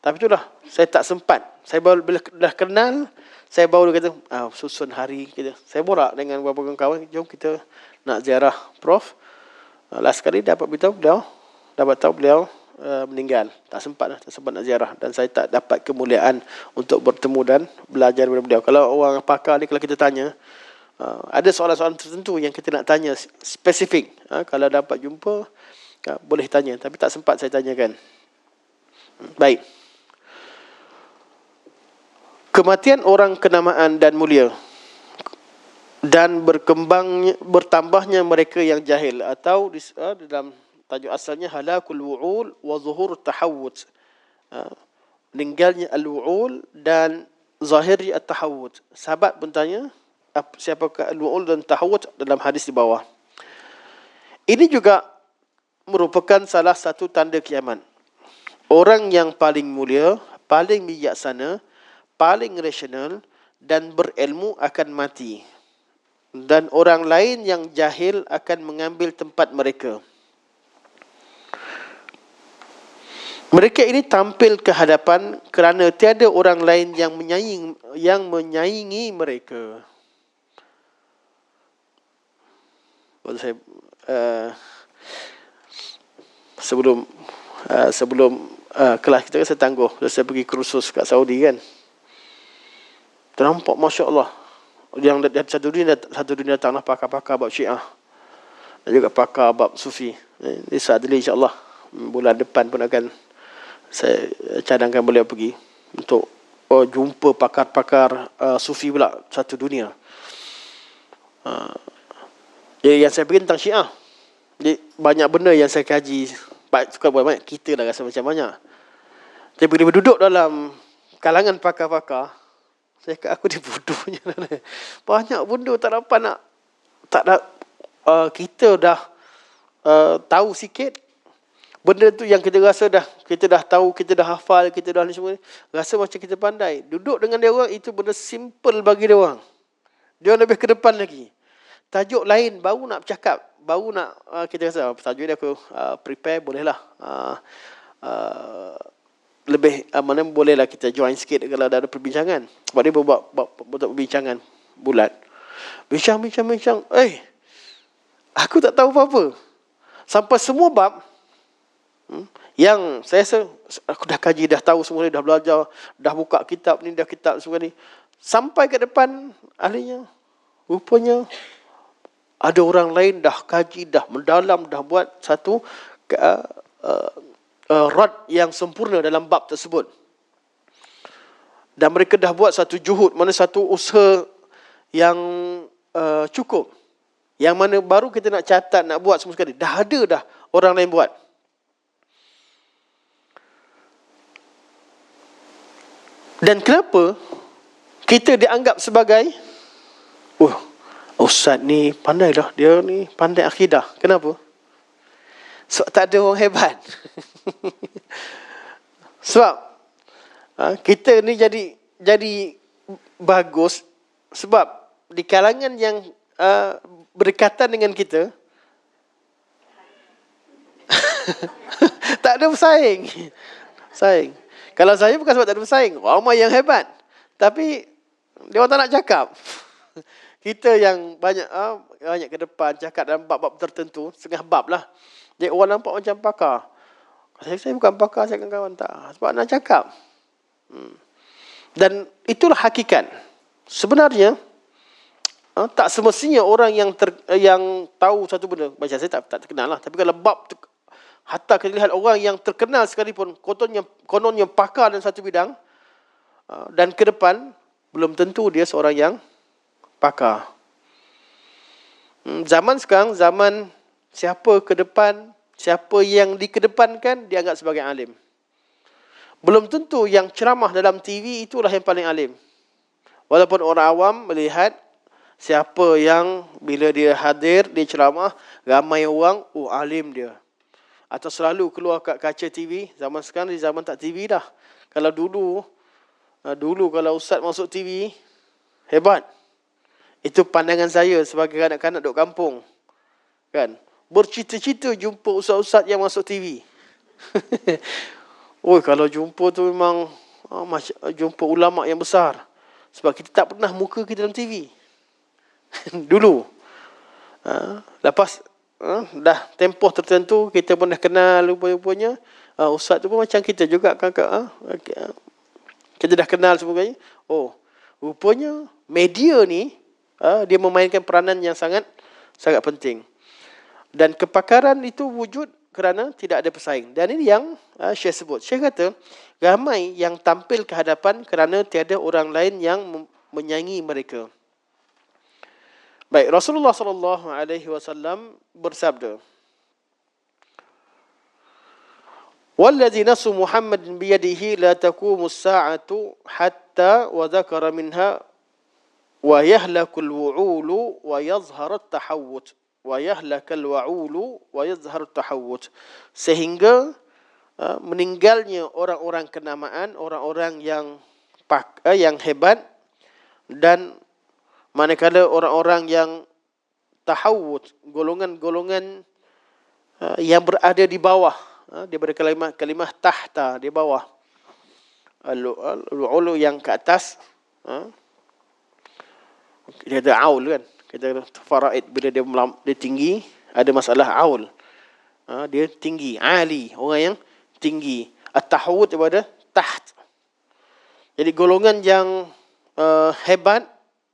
Tapi itulah, saya tak sempat. Saya baru bila dah kenal, saya baru kata, susun hari kita. Saya borak dengan beberapa kawan, jom kita nak ziarah Prof. Last kali dapat tahu beliau meninggal. Tak sempat nak ziarah. Dan saya tak dapat kemuliaan untuk bertemu dan belajar daripada beliau. Kalau orang pakar ni, kalau kita tanya, ada soalan-soalan tertentu yang kita nak tanya spesifik. Kalau dapat jumpa, boleh tanya. Tapi tak sempat saya tanyakan. Baik. Kematian orang kenamaan dan mulia dan bertambahnya mereka yang jahil, atau dalam tajuk asalnya halakul wu'ul wa zuhur tahawud, meninggalnya al-wu'ul dan zahiri at-tahawud. Sahabat pun tanya, siapakah al-wu'ul dan tahawud dalam hadis di bawah. Ini juga merupakan salah satu tanda kiamat. Orang yang paling mulia, paling bijaksana, paling rasional dan berilmu akan mati. Dan orang lain yang jahil akan mengambil tempat mereka. Mereka ini tampil ke hadapan kerana tiada orang lain yang menyaingi mereka. Saya sebelum kelas kita, saya tangguh. Saya pergi kursus kat Saudi kan. Ternampak Masya Allah. Yang satu dunia datanglah pakar-pakar bab Syiah. Dan juga pakar bab Sufi. Ini saat ini insyaAllah bulan depan pun akan saya cadangkan beliau pergi untuk jumpa pakar-pakar Sufi pula satu dunia. Yang saya pergi tentang Syiah. Jadi, banyak benda yang saya kaji. Suka buat banyak, kita dah rasa macam banyak. Tapi bila duduk dalam kalangan pakar-pakar, saya kata aku ni bodohnya. Banyak benda tak dapat nak. Kita dah tahu sikit. Benda tu yang kita rasa kita dah tahu, kita dah hafal, kita dah ni semua. Rasa macam kita pandai. Duduk dengan dia orang, itu benda simple bagi dia orang. Dia lebih ke depan lagi. Tajuk lain, baru nak bercakap. Baru nak, kita rasa, tajuk ni aku prepare, bolehlah. Lebih mana bolehlah kita join sikit kalau ada perbincangan. Sebab dia buat perbincangan bulat. Bincang. Aku tak tahu apa-apa. Sampai semua bab yang saya rasa aku dah kaji, dah tahu semua ni, dah belajar, dah buka kitab ni, dah kitab semua ni. Sampai ke depan ahlinya, rupanya ada orang lain dah kaji, dah mendalam, dah buat satu rad yang sempurna dalam bab tersebut. Dan mereka dah buat satu juhud, mana satu usaha yang cukup. Yang mana baru kita nak catat, nak buat semua sekali. Dah ada dah orang lain buat. Dan kenapa kita dianggap sebagai ustaz ni pandai dah, dia ni pandai akidah. Kenapa? Sebab tak ada orang hebat. Sebab kita ni jadi bagus sebab di kalangan yang berdekatan dengan kita tak ada bersaing. Kalau saya bukan sebab tak ada bersaing, ramai yang hebat. Tapi dia orang tak nak cakap. Kita yang banyak ke depan cakap dalam bab-bab tertentu, setengah bab lah. Jadi orang nampak macam pakar. Saya bukan pakar, saya kawan-kawan. Tak. Sebab nak cakap. Dan itulah hakikat. Sebenarnya, tak semestinya orang yang tahu satu benda. Macam saya tak terkenal lah. Tapi kalau bab hatta kita lihat orang yang terkenal sekalipun, kononnya pakar dalam satu bidang, dan ke depan, belum tentu dia seorang yang pakar. Zaman sekarang, zaman siapa ke depan, siapa yang dikedepankan, dianggap sebagai alim. Belum tentu yang ceramah dalam TV itulah yang paling alim. Walaupun orang awam melihat siapa yang bila dia hadir, dia ceramah, ramai orang, alim dia. Atau selalu keluar kat kaca TV. Zaman sekarang di zaman tak TV dah. Kalau dulu kalau ustaz masuk TV, hebat. Itu pandangan saya sebagai kanak-kanak duk kampung. Kan? Bercita-cita jumpa ustaz-ustaz yang masuk TV. Kalau jumpa tu memang jumpa ulama yang besar. Sebab kita tak pernah muka kita dalam TV. Dulu. Lepas dah tempoh tertentu, kita pun dah kenal rupanya. Ustaz tu pun macam kita juga. Kita dah kenal sebagainya. Rupanya media ni, dia memainkan peranan yang sangat penting. Dan kepakaran itu wujud kerana tidak ada pesaing. Dan ini yang Syekh sebut. Syekh kata, ramai yang tampil ke hadapan kerana tiada orang lain yang menyaingi mereka. Baik, Rasulullah SAW bersabda, "Walladzi nafsu Muhammadin biyadihi la taqumu as-sa'atu hatta wa dzakara minha wa yahlakul wu'ulu wa yazharu at-tahawwut." Sehingga meninggalnya orang-orang kenamaan, orang-orang yang hebat, dan manakala orang-orang yang tahawut, golongan-golongan yang berada di bawah, daripada kalimah tahta, di bawah, al-ulu yang ke atas, dia ada aul kan. Kita faraid bila dia tinggi, ada masalah aul. Dia tinggi, ali, orang yang tinggi. At-tahawud daripada taht. Jadi golongan yang hebat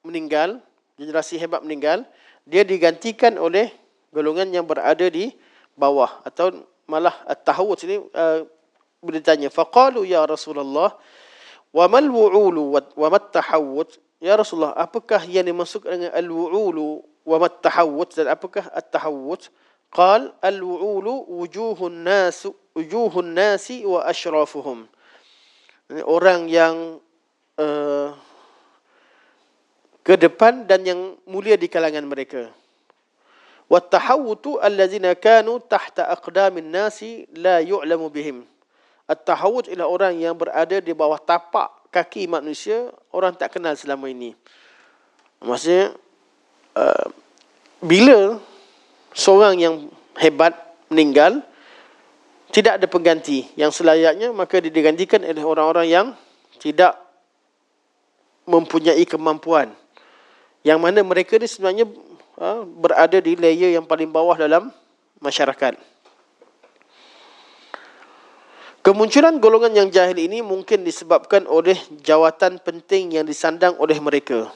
meninggal, generasi hebat meninggal, dia digantikan oleh golongan yang berada di bawah. Atau malah at-tahawud sini bila ditanya, faqalu ya Rasulullah, wa mal wu'ulu wa mat tahawud? Ya Rasulullah, apakah yang dimaksud dengan al-wu'ulu wa mat tahawud, dan apakah at-tahawud? Qal al-wu'ulu wujuhun nasi wa ashrafuhum. Orang yang ke depan dan yang mulia di kalangan mereka. Wa tahawutu allazina kanu tahta aqdamin nasi la yu'lamu bihim. At-tahawud ialah orang yang berada di bawah tapak kaki manusia, orang tak kenal selama ini. Maksudnya, bila seorang yang hebat meninggal, tidak ada pengganti yang selayaknya, maka dia digantikan oleh orang-orang yang tidak mempunyai kemampuan. Yang mana mereka ni sebenarnya berada di layer yang paling bawah dalam masyarakat. Kemunculan golongan yang jahil ini mungkin disebabkan oleh jawatan penting yang disandang oleh mereka.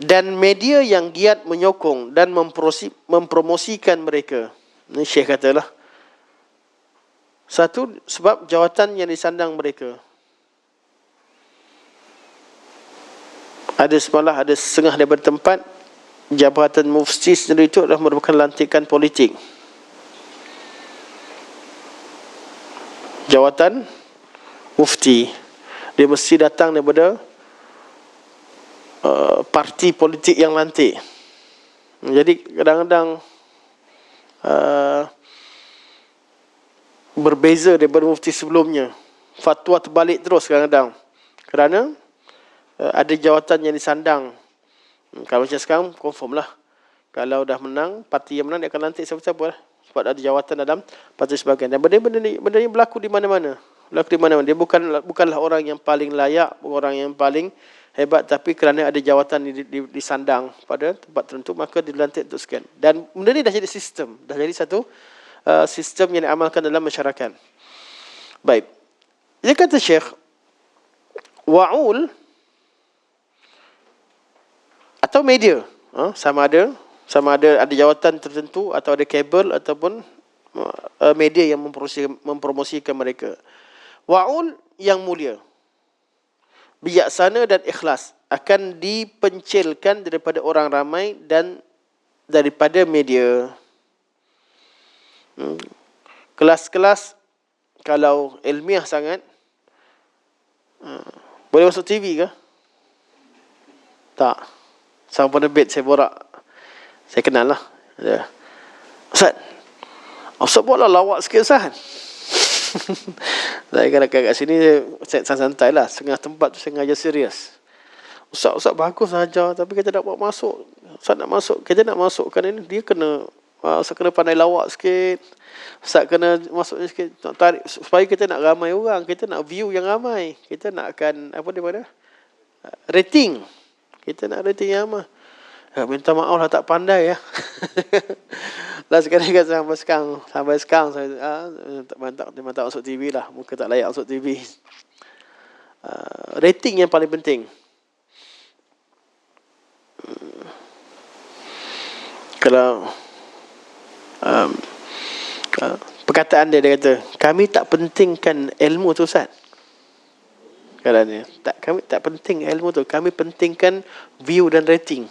Dan media yang giat menyokong dan mempromosikan mereka. Ini Syekh katalah. Satu, sebab jawatan yang disandang mereka. Ada setengah daripada tempat, jabatan mufti sendiri itu adalah merupakan lantikan politik. Jawatan mufti, dia mesti datang daripada parti politik yang lantik. Jadi kadang-kadang berbeza daripada mufti sebelumnya. Fatwa terbalik terus kadang-kadang. Kerana ada jawatan yang disandang. Kalau macam sekarang, confirm lah. Kalau dah menang, parti yang menang dia akan lantik siapa-siapa lah. Sebab ada jawatan dalam parti sebagainya. Dan benda ni berlaku di mana-mana. Dia bukanlah orang yang paling layak, orang yang paling hebat, tapi kerana ada jawatan disandang pada tempat tertentu, maka dilantik untuk sekian. Dan benda ni dah jadi sistem, dah jadi satu sistem yang diamalkan dalam masyarakat. Baik. Dia kata Syekh, wa'ul atau media, sama ada jawatan tertentu atau ada kabel ataupun media yang mempromosikan mereka. Wa'ul yang mulia, bijaksana dan ikhlas akan dipencilkan daripada orang ramai dan daripada media. Kelas-kelas kalau ilmiah sangat, boleh masuk TV ke? Tak. Sama pada bed saya borak. Saya kenal lah. Ustaz buatlah lawak sikit Ustaz. Saya kadang-kadang kat sini saya santai lah. Setengah tempat tu saya ngajar serius. Ustaz bagus ajar, tapi kita nak buat masuk. Ustaz nak masuk, kita nak masukkan ini, dia kena Ustaz kena pandai lawak sikit. Ustaz kena masuk sikit, nak tarik supaya kita nak ramai orang, kita nak view yang ramai. Kita nakkan apa dia pada? Rating. Kita nak rating yang ramai. Minta maaf lah tak pandai ya. Lah sekarang sampai sekarang saya tak masuk TV lah, muka tak layak masuk TV. Rating yang paling penting. Kalau perkataan dia kata, kami tak pentingkan ilmu tu Ustaz. Katanya, kami tak penting ilmu tu, kami pentingkan view dan rating.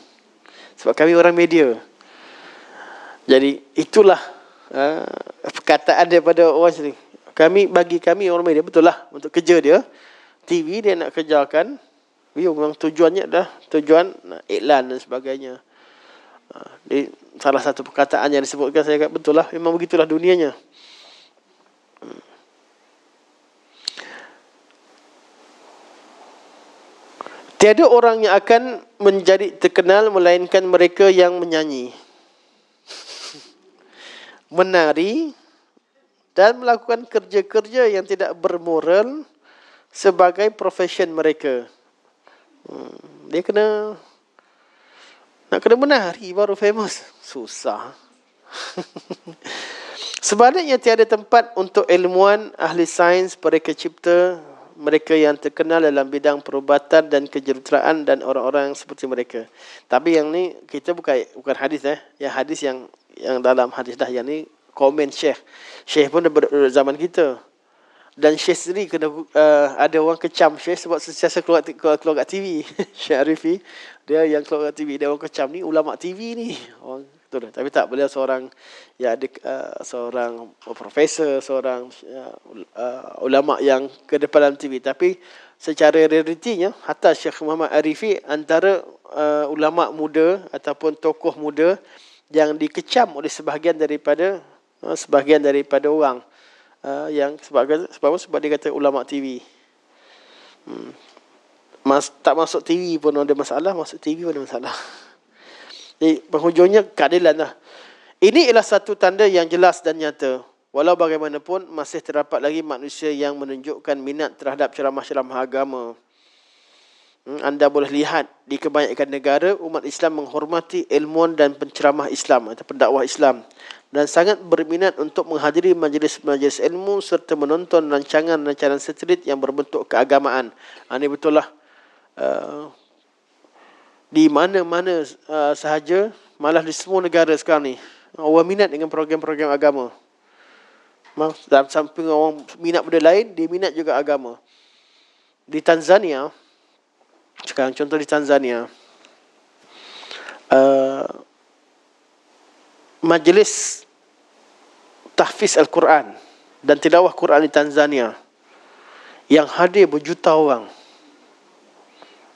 Sebab kami orang media. Jadi itulah perkataan daripada orang sini. Bagi kami orang media, betul lah untuk kerja dia. TV dia nak kerjakan view, memang tujuannya adalah tujuan iklan dan sebagainya. Di salah satu perkataan yang disebutkan, saya kata betul lah, memang begitulah dunianya. Tiada orang yang akan menjadi terkenal melainkan mereka yang menyanyi, menari dan melakukan kerja-kerja yang tidak bermoral sebagai profesion mereka. Dia nak kena menari baru famous. Susah. Sebaliknya tiada tempat untuk ilmuwan, ahli sains, mereka cipta, mereka yang terkenal dalam bidang perubatan dan kejuruteraan dan orang-orang seperti mereka. Tapi yang ni kita bukan hadis yang hadis yang dalam hadis dah, yang ni komen Syekh. Syekh pun zaman kita. Dan Syekh sendiri kena ada orang kecam Syekh sebab sentiasa keluar kat TV. Syekh Arifi, dia yang keluar kat TV, dia orang kecam ni ulama TV ni. Orang betul dah. Tapi tak, beliau seorang yang ada seorang profesor, seorang ulama yang ke depan dalam TV. Tapi secara realitinya, hatta Syekh Muhammad Arifi antara ulama muda ataupun tokoh muda yang dikecam oleh sebahagian daripada orang yang sebab dia kata ulama TV. Tak masuk TV pun ada masalah, masuk TV pun ada masalah. Jadi penghujungnya keadilan lah. Ini ialah satu tanda yang jelas dan nyata. Walau bagaimanapun masih terdapat lagi manusia yang menunjukkan minat terhadap ceramah-ceramah agama. Anda boleh lihat di kebanyakan negara umat Islam menghormati ilmuwan dan penceramah Islam atau pendakwah Islam, dan sangat berminat untuk menghadiri majlis-majlis ilmu serta menonton rancangan-rancangan satelit yang berbentuk keagamaan. Ini betul lah. Di mana-mana sahaja, malah di semua negara sekarang ni, orang minat dengan program-program agama. Dalam samping orang minat benda lain, dia minat juga agama. Di Tanzania, sekarang contoh di Tanzania, majlis tahfiz Al-Quran dan tilawah Quran di Tanzania yang hadir berjuta orang.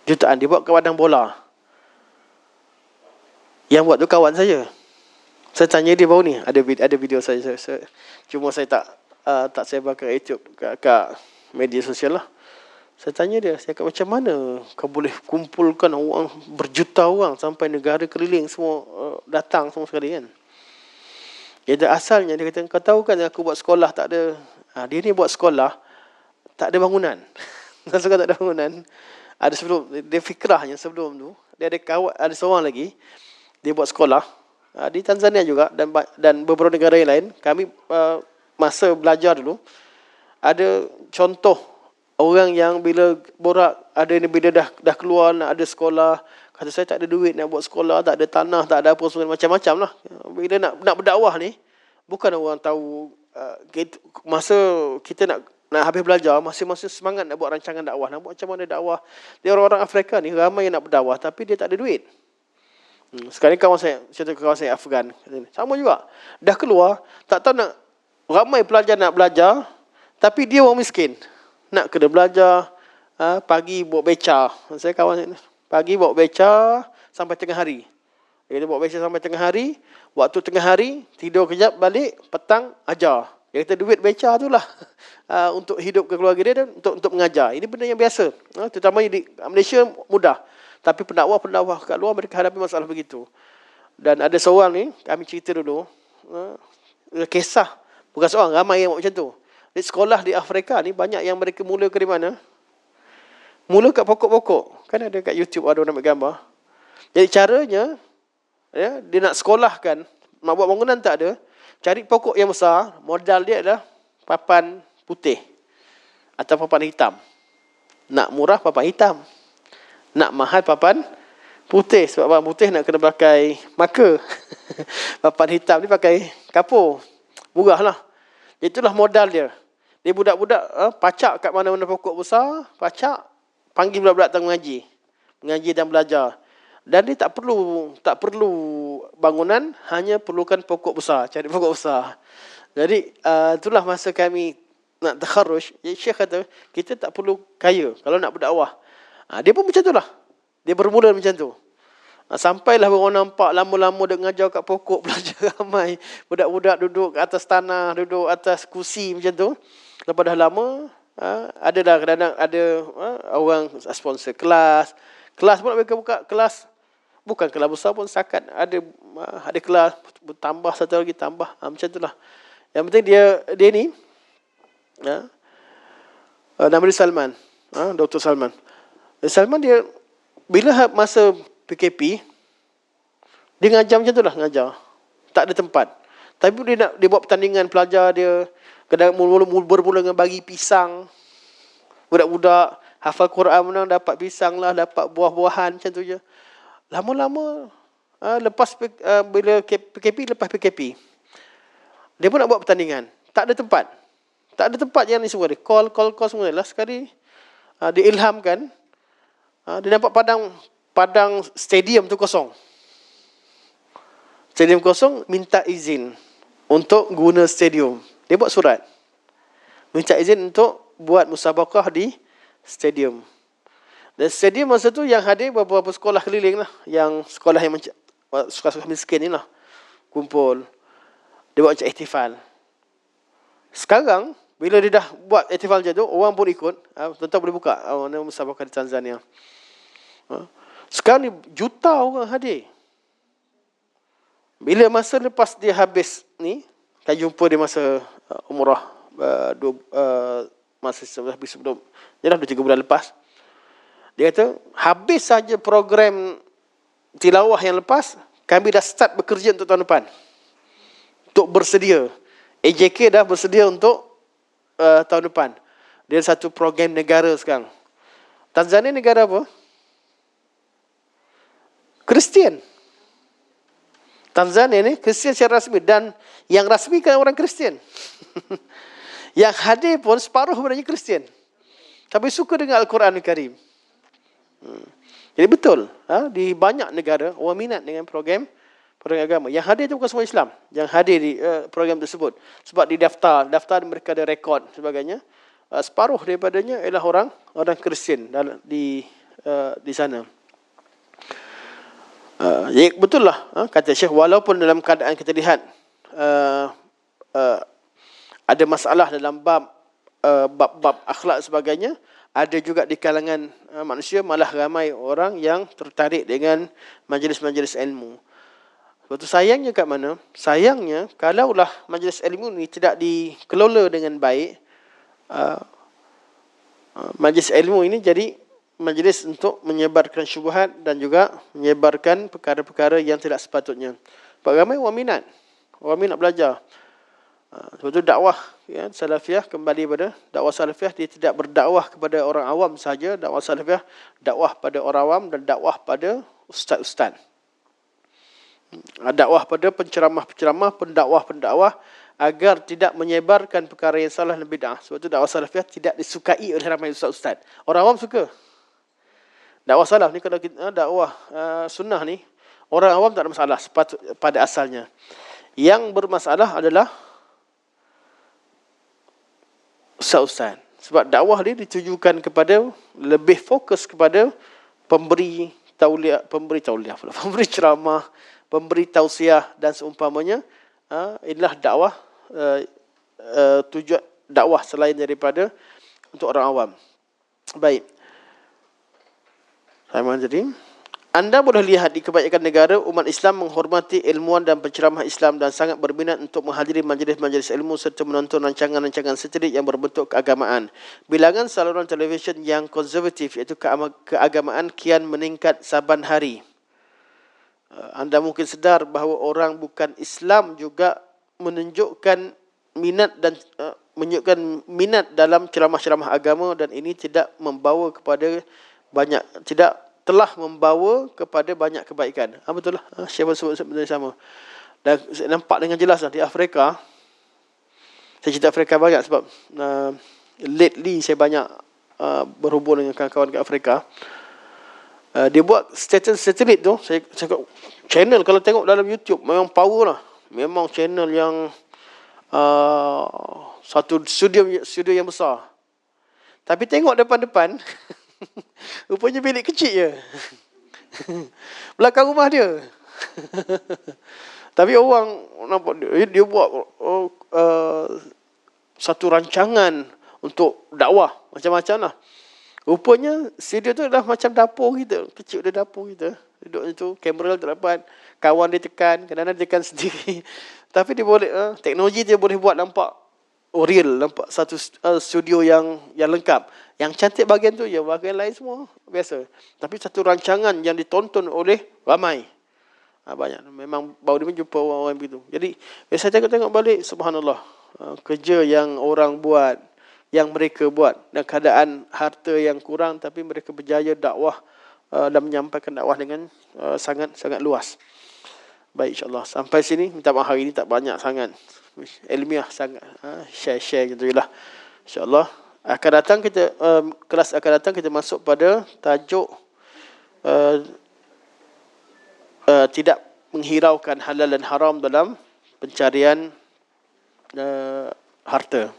Jutaan dibuat ke padang bola. Yang buat tu kawan saya. Saya tanya dia baru ni, ada video saya cuma saya tak sebar ke YouTube, kat media sosial lah. Saya tanya dia, saya kata macam mana kau boleh kumpulkan orang berjuta orang sampai negara keliling semua datang semua sekali kan. Dia asalnya dia kata, kau tahu kan aku buat sekolah tak ada. Dia ni buat sekolah tak ada bangunan. Tak ada bangunan. Ada sebelum, dia fikrahnya sebelum tu, dia ada kawan, ada seorang lagi, dia buat sekolah di Tanzania juga dan beberapa negara yang lain. Kami masa belajar dulu, ada contoh orang yang bila borak, ada ni bila dah keluar nak ada sekolah, kata saya tak ada duit nak buat sekolah, tak ada tanah, tak ada apa semua, macam-macam lah. Bila nak berdakwah ni, bukan orang tahu, masa kita nak habis belajar, masing-masing semangat nak buat rancangan dakwah, nak buat macam mana dakwah. Dia orang-orang Afrika ni ramai yang nak berdakwah, tapi dia tak ada duit. Sekarang kawan saya, contoh kawan saya Afgan, sama juga. Dah keluar, tak tahu nak, ramai pelajar nak belajar, tapi dia orang miskin. Nak kena belajar, pagi bawa beca. Saya kawan saya, pagi bawa beca sampai tengah hari. Dia bawa beca sampai tengah hari, waktu tengah hari, tidur kejap, balik, petang, ajar. Dia kata duit beca tu lah untuk hidup ke keluarga dia dan untuk mengajar. Ini benda yang biasa. Terutamanya di Malaysia mudah. Tapi pendakwah kat luar mereka hadapi masalah begitu. Dan ada seorang ni, kami cerita dulu, kisah, bukan seorang, ramai yang buat macam tu. Di sekolah di Afrika ni, banyak yang mereka mula ke mana? Mula kat pokok-pokok. Kan ada kat YouTube ada orang ambil gambar. Jadi caranya, dia nak sekolahkan, nak buat bangunan tak ada, cari pokok yang besar, modal dia adalah papan putih atau papan hitam. Nak murah papan hitam, nak mahal papan putih. Sebab papan putih nak kena pakai marker. Papan hitam ni pakai kapur. Murah lah. Itulah modal dia. Dia budak-budak pacak kat mana-mana pokok besar, pacak, panggil budak-budak datang mengaji dan belajar. Dan dia tak perlu bangunan, hanya perlukan pokok besar, cari pokok besar. Jadi itulah masa kami nak takharruj, Syekh kata kita tak perlu kaya kalau nak berdakwah. Dia pun macam itulah. Dia bermula macam tu. Sampailah orang nampak lama-lama dia mengajar kat pokok, belajar ramai. Budak-budak duduk atas tanah, duduk atas kursi macam tu. Lepas dah lama, ada dah kadang-kadang ada orang sponsor kelas. Kelas pun mereka buka kelas. Bukan kelas besar pun, setakat ada kelas, tambah satu lagi, tambah. Macam itulah. Yang penting dia ni, nama dia Salman. Dr. Salman. Salman dia, bila masa PKP, dia ngajar macam itulah, ngajar. Tak ada tempat. Tapi dia buat pertandingan pelajar dia, kadang bermula dengan bagi pisang. Budak-budak hafal Quran menang, dapat pisang lah, dapat buah-buahan, macam tu je. Lama-lama, lepas bila PKP, lepas PKP, dia pun nak buat pertandingan. Tak ada tempat. Tak ada tempat yang ni semua dia. Call semua. Last sekali, dia ilhamkan, dia nampak padang stadium tu kosong. Stadium kosong, minta izin untuk guna stadium. Dia buat surat. Minta izin untuk buat musabaqah di stadium. Dan stadium masa tu yang hadir beberapa sekolah keliling lah. Yang sekolah yang macam sekolah miskin ni lah. Kumpul. Dia buat macam ihtifal. Sekarang, bila dia dah buat ihtifal macam tu, orang pun ikut. Tuan-tuan boleh buka. Musabaqah di Tanzania. Sekarang ni juta orang hadir. Bila masa lepas dia habis ni, saya jumpa dia masa umrah. Masa habis sebelum. Dia dah 2-3 bulan lepas. Dia kata, habis saja program tilawah yang lepas, kami dah start bekerja untuk tahun depan. Untuk bersedia. AJK dah bersedia untuk tahun depan. Dia satu program negara sekarang. Tanzania negara apa? Kristian. Tanzania ni Kristian secara rasmi. Dan yang rasmi kan orang Kristian. Yang hadir pun separuh sebenarnya Kristian. Tapi suka dengan Al-Quran Al-Karim. Jadi betul, di banyak negara orang minat dengan program agama. Yang hadir itu bukan semua Islam yang hadir di program tersebut. Sebab di daftar mereka ada rekod sebagainya. Separuh daripadanya ialah orang Kristian di sana. Ya, betul lah, kata Syekh, walaupun dalam keadaan kita lihat ada masalah dalam bab akhlak sebagainya, ada juga di kalangan manusia malah ramai orang yang tertarik dengan majlis-majlis ilmu. Sebab tu sayangnya kat mana? Sayangnya kalaulah majlis ilmu ni tidak dikelola dengan baik, majlis ilmu ini jadi majlis untuk menyebarkan syubhat dan juga menyebarkan perkara-perkara yang tidak sepatutnya. Sebab ramai orang minat. Orang minat belajar. Sebab itu dakwah ya, salafiyah, kembali pada dakwah salafiyah, dia tidak berdakwah kepada orang awam saja. Dakwah salafiyah dakwah pada orang awam dan dakwah pada ustaz-ustaz. Dakwah pada penceramah-penceramah, pendakwah-pendakwah, agar tidak menyebarkan perkara yang salah dan bid'ah. Sebab itu dakwah salafiyah tidak disukai oleh ramai ustaz-ustaz. Orang awam suka. Dakwah salaf ni, kalau kita dakwah sunnah ni, orang awam tak ada masalah pada asalnya. Yang bermasalah adalah ustaz-ustaz. Sebab dakwah ni ditujukan kepada, lebih fokus kepada pemberi tauliah, pemberi ceramah, pemberi tausiah dan seumpamanya. Inilah dakwah, tujuan dakwah selain daripada untuk orang awam. Baik. Jadi, anda boleh lihat di kebanyakan negara, umat Islam menghormati ilmuwan dan penceramah Islam dan sangat berminat untuk menghadiri majlis-majlis ilmu serta menonton rancangan-rancangan satirik yang berbentuk keagamaan. Bilangan saluran televisyen yang konservatif iaitu keagamaan kian meningkat saban hari. Anda mungkin sedar bahawa orang bukan Islam juga menunjukkan minat dan menunjukkan minat dalam ceramah-ceramah agama, dan ini tidak telah membawa kepada banyak kebaikan. Betul lah. Siapa sebut benda sama. Dan saya nampak dengan jelas di Afrika. Saya cerita Afrika banyak sebab lately saya banyak berhubung dengan kawan-kawan ke Afrika. Dia buat satelit tu, saya cakap channel kalau tengok dalam YouTube memang power lah. Memang channel yang satu studio yang besar. Tapi tengok depan-depan rupanya bilik kecil je. Belakang rumah dia. Tapi orang nampak dia buat satu rancangan untuk dakwah macam-macam lah. Rupanya studio tu adalah macam dapur kita. Kecil dia dapur kita. Duduk situ, kamera tak dapat, kawan dia tekan, kadang-kadang dia tekan sendiri. Tapi dia boleh, teknologi dia boleh buat nampak real, nampak satu studio yang lengkap. Yang cantik bahagian tu je, bahagian lain semua biasa. Tapi satu rancangan yang ditonton oleh ramai. Banyak. Memang baru ni jumpa orang-orang begitu. Jadi, saya tengok balik, subhanallah. Kerja yang orang buat, yang mereka buat. Dan keadaan harta yang kurang, tapi mereka berjaya dakwah dan menyampaikan dakwah dengan sangat luas. Baik, insyaAllah. Sampai sini, minta maaf hari ini tak banyak sangat. Ilmiah sangat. Share gitu je lah. InsyaAllah. Kelas akan datang kita masuk pada tajuk tidak menghiraukan halal dan haram dalam pencarian harta.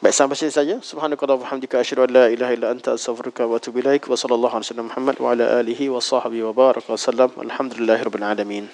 Baik, sampai sini saja. Subhanakallahumma wa bihamdika asyhadu an la ilaha illa anta astaghfiruka wa atubu ilaik. Wa sallallahu alaihi wa sallam Muhammad wa ala alihi wa sahbihi wa baraka wa sallam. Alhamdulillahirabbil alamin.